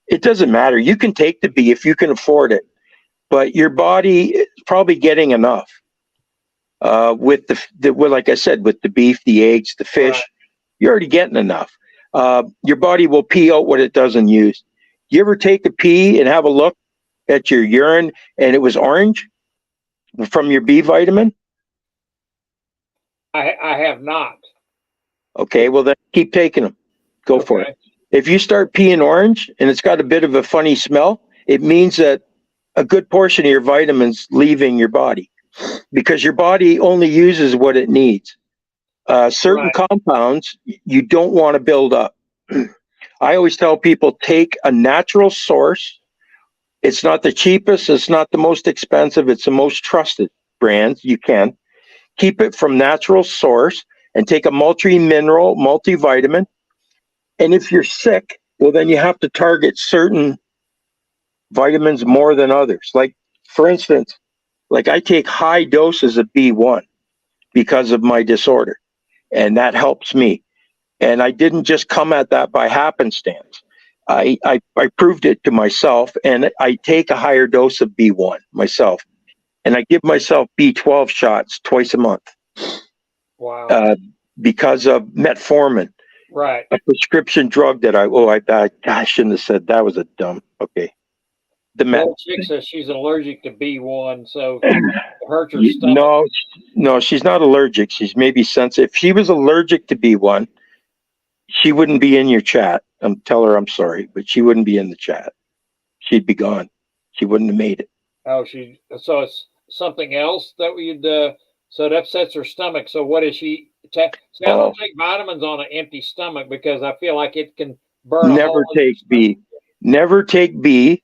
It doesn't matter. You can take the B if you can afford it, but your body is probably getting enough. With like I said, with the beef, the eggs, the fish, right, you're already getting enough. Your body will pee out what it doesn't use. You ever take a pee and have a look at your urine and it was orange from your B vitamin? I have not. Okay, well then keep taking them. Go for it. If you start peeing orange and it's got a bit of a funny smell, it means that a good portion of your vitamins leaving your body, because your body only uses what it needs. Certain compounds you don't want to build up. I always tell people, take a natural source. It's not the cheapest, it's not the most expensive, it's the most trusted brand you can. Keep it from natural source and take a multi-mineral, multivitamin. And if you're sick, well, then you have to target certain vitamins more than others. Like, for instance, like I take high doses of B1 because of my disorder, and that helps me. And I didn't just come at that by happenstance. I proved it to myself, and I take a higher dose of B1 myself, and I give myself B12 shots twice a month. Wow. Because of metformin. Right. A prescription drug that I shouldn't have said that. Was a dumb. Okay. The chick says she's allergic to B1, so it hurts her stomach. No, she's not allergic. She's maybe sensitive. If she was allergic to B1, she wouldn't be in your chat. Tell her I'm sorry, but she wouldn't be in the chat. She'd be gone. She wouldn't have made it. Oh, so it's something else that so it upsets her stomach. So what is she? See, I don't take vitamins on an empty stomach because I feel like it can burn. Never take B. Never take B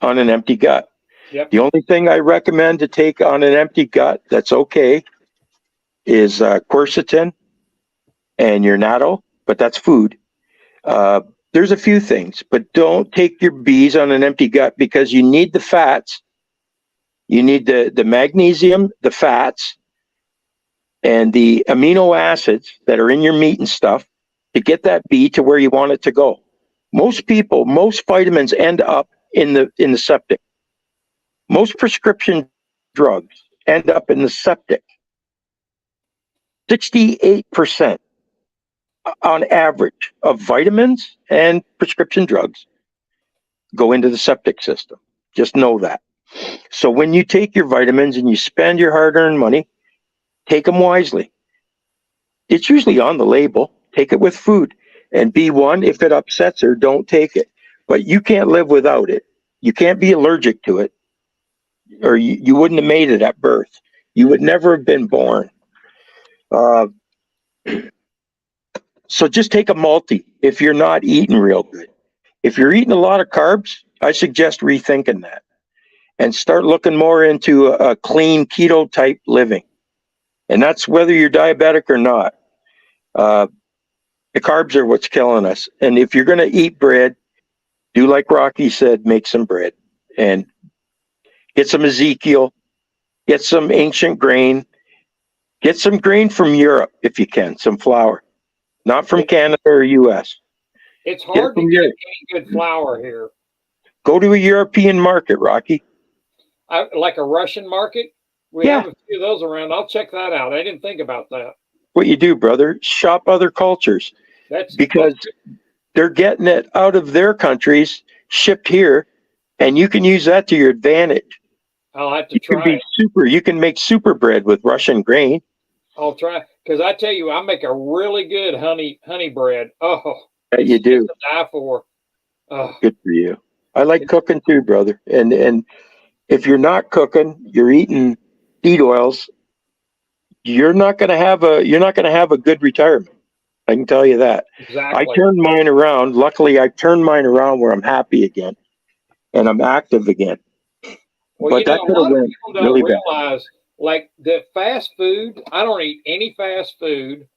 on an empty gut. Yep. The only thing I recommend to take on an empty gut that's okay is quercetin and your natto, but that's food. There's a few things, but don't take your Bs on an empty gut because you need the fats. You need the magnesium, the fats, and the amino acids that are in your meat and stuff to get that B to where you want it to go. Most vitamins end up in the septic. Most prescription drugs end up in the septic. 68% on average of vitamins and prescription drugs go into the septic system. Just know that. So when you take your vitamins and you spend your hard-earned money, take them wisely. It's usually on the label. Take it with food. And B1, if it upsets her, don't take it. But you can't live without it. You can't be allergic to it, or you wouldn't have made it at birth. You would never have been born. So just take a multi if you're not eating real good. If you're eating a lot of carbs, I suggest rethinking that and start looking more into a clean keto type living. And that's whether you're diabetic or not. The carbs are what's killing us. And if you're going to eat bread, do like Rocky said, make some bread and get some Ezekiel, get some ancient grain, get some grain from Europe if you can, some flour, not from Canada or US. It's hard to get any good flour here. Go to a European market, Rocky. Like a Russian market? We have a few of those around. I'll check that out. I didn't think about that. What you do, brother, shop other cultures. Because they're getting it out of their countries, shipped here, and you can use that to your advantage. I'll have to try it. You can make super bread with Russian grain. I'll try, because I tell you, I make a really good honey bread. Oh, yeah, you do. To die for. Oh. Good for you. I like cooking too, brother. And if you're not cooking, you're eating seed oils. You're not going to have a good retirement. I can tell you that. Exactly. I turned mine around. Luckily, I turned mine around where I'm happy again, and I'm active again. Well, but that could have went really realize, like the fast food. I don't eat any fast food.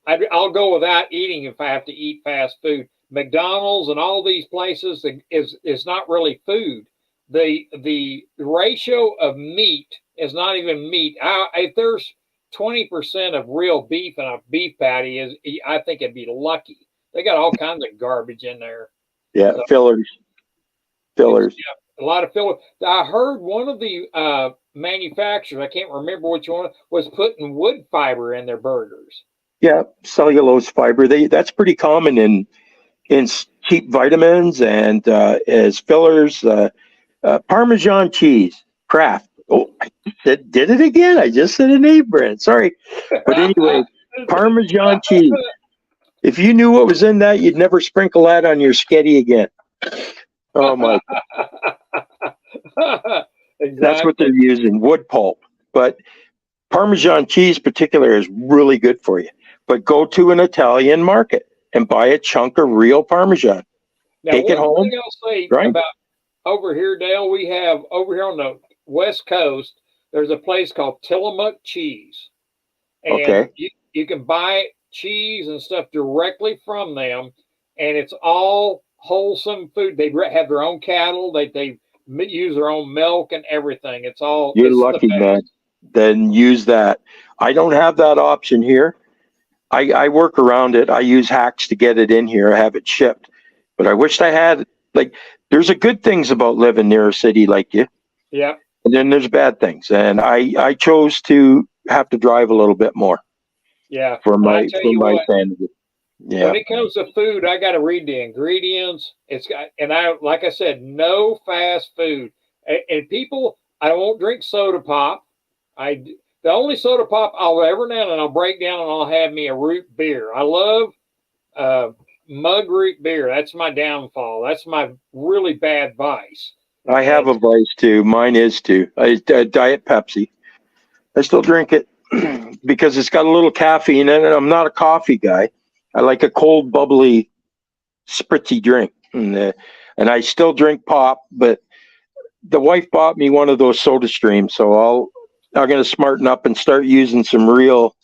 I'll go without eating if I have to eat fast food. McDonald's and all these places is not really food. The ratio of meat is not even meat. If there's 20% of real beef in a beef patty, I think it'd be lucky. They got all kinds of garbage in there. Yeah, so, fillers. Yeah, a lot of fillers. I heard one of the manufacturers, I can't remember which one, was putting wood fiber in their burgers. Yeah, cellulose fiber. That's pretty common in cheap vitamins and as fillers. Parmesan cheese, Kraft. Oh, I did it again. I just said a name brand. Sorry. But anyway, Parmesan cheese. If you knew what was in that, you'd never sprinkle that on your sketty again. Oh, my. Exactly. That's what they're using, wood pulp. But Parmesan cheese particular is really good for you. But go to an Italian market and buy a chunk of real Parmesan. Now, take it home. One thing I'll say about over here, Dale, we have over here on the West Coast, there's a place called Tillamook Cheese. And you can buy cheese and stuff directly from them, and it's all wholesome food. They have their own cattle. They use their own milk and everything. It's all. You're lucky, man. Then use that. I don't have that option here. I work around it. I use hacks to get it in here. I have it shipped. But I wished I had, like, there's a good things about living near a city like you. Yeah. And then there's bad things. And I chose to have to drive a little bit more. Yeah. For my sanity. Yeah. When it comes to food, I got to read the ingredients. Like I said, no fast food. And people, I won't drink soda pop. The only soda pop I'll ever now and then I'll break down and I'll have me a root beer. I love mug root beer. That's my downfall. That's my really bad vice. I have a vice too. Mine is too. Diet Pepsi. I still drink it because it's got a little caffeine in it. I'm not a coffee guy. I like a cold, bubbly, spritzy drink. And I still drink pop, but the wife bought me one of those Soda Streams, so I'm going to smarten up and start using some real,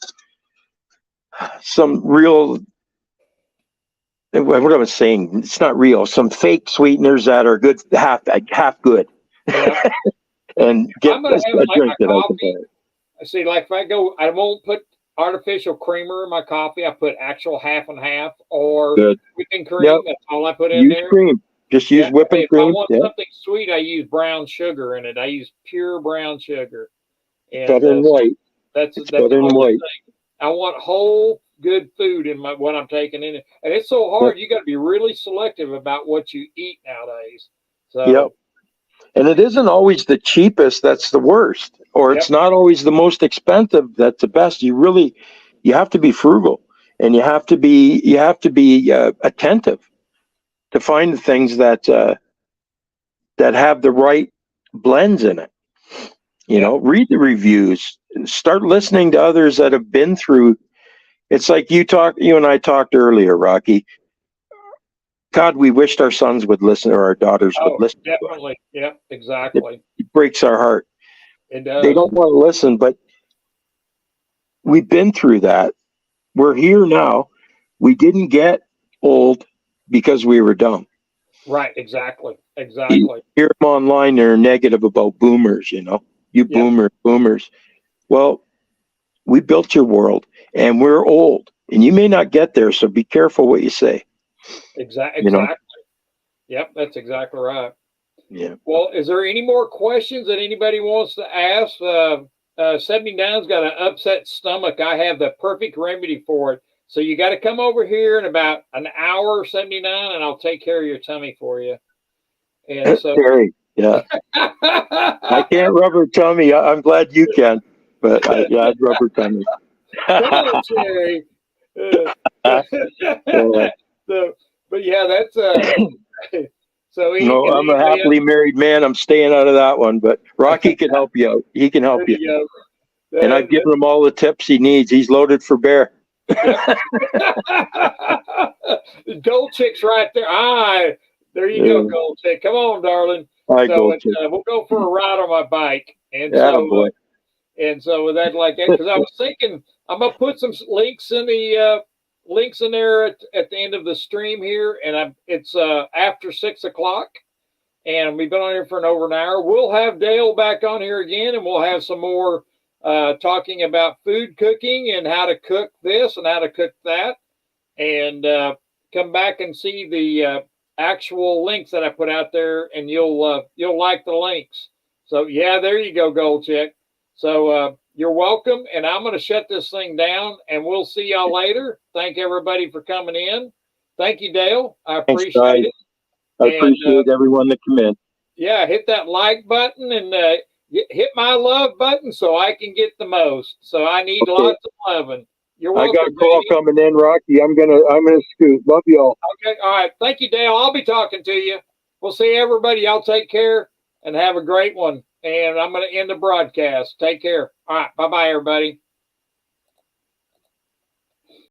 what I was saying, it's not real, some fake sweeteners that are good, half good. Yeah. And get a drink that I can buy. See, like if I go, I won't put artificial creamer in my coffee. I put actual half and half or whipping cream. Yep. That's all I put in there. Cream. Just use whipping cream. If I want something sweet, I use brown sugar in it. I use pure brown sugar. And better than white. That's better than white. I want whole good food in what I'm taking in it. And it's so hard. You got to be really selective about what you eat nowadays. So. Yep. And it isn't always the cheapest that's the worst, or it's not always the most expensive that's the best. You have to be frugal, and you have to be attentive to find the things that have the right blends in it. You know, read the reviews, start listening to others that have been through. It's like you and I talked earlier, Rocky. God, we wished our sons would listen or our daughters would listen. Definitely. Yeah, exactly. It breaks our heart. It does. They don't want to listen, but we've been through that. We're here now. We didn't get old because we were dumb. Right. Exactly. You Exactly. hear them online, they're negative about boomers, you know, you Yep. boomers. Well, we built your world and we're old and you may not get there. So be careful what you say, Exactly. you know? Exactly. Yep. That's exactly right. Yeah. Well, is there any more questions that anybody wants to ask? 79's got an upset stomach. I have the perfect remedy for it. So you got to come over here in about an hour, 79, and I'll take care of your tummy for you. And so, Terry, yeah. I can't rub her tummy. I'm glad you can, but I'd rub her tummy. come on, Terry. So, but yeah, that's so. No, I'm a happily married man. I'm staying out of that one, but Rocky can help you out. He can help There you. you go. And I've given him all the tips he needs. He's loaded for bear. Gold Chick's right there. There you go, Gold Chick. Come on, darling. All right, So Gold Chick. we'll go for a ride on my bike. And Attaboy. so with that like that, because I was thinking I'm gonna put some links in the links in there at the end of the stream here, and it's after 6 o'clock, and we've been on here for over an hour. We'll have Dale back on here again, and we'll have some more talking about food cooking and how to cook this and how to cook that, and come back and see the actual links that I put out there, and you'll like the links. So yeah, there you go, Gold Chick. So you're welcome, and I'm going to shut this thing down, and we'll see y'all later. Thank everybody for coming in. Thank you, Dale. I appreciate it. I appreciate everyone that come in. Yeah, hit that like button and hit my love button so I can get the most. So I need lots of loving. You're welcome. I got a call coming in, Rocky. I'm gonna scoot. Love y'all. Okay, all right. Thank you, Dale. I'll be talking to you. We'll see everybody. Y'all take care and have a great one. And I'm going to end the broadcast. Take care. All right. Bye-bye, everybody.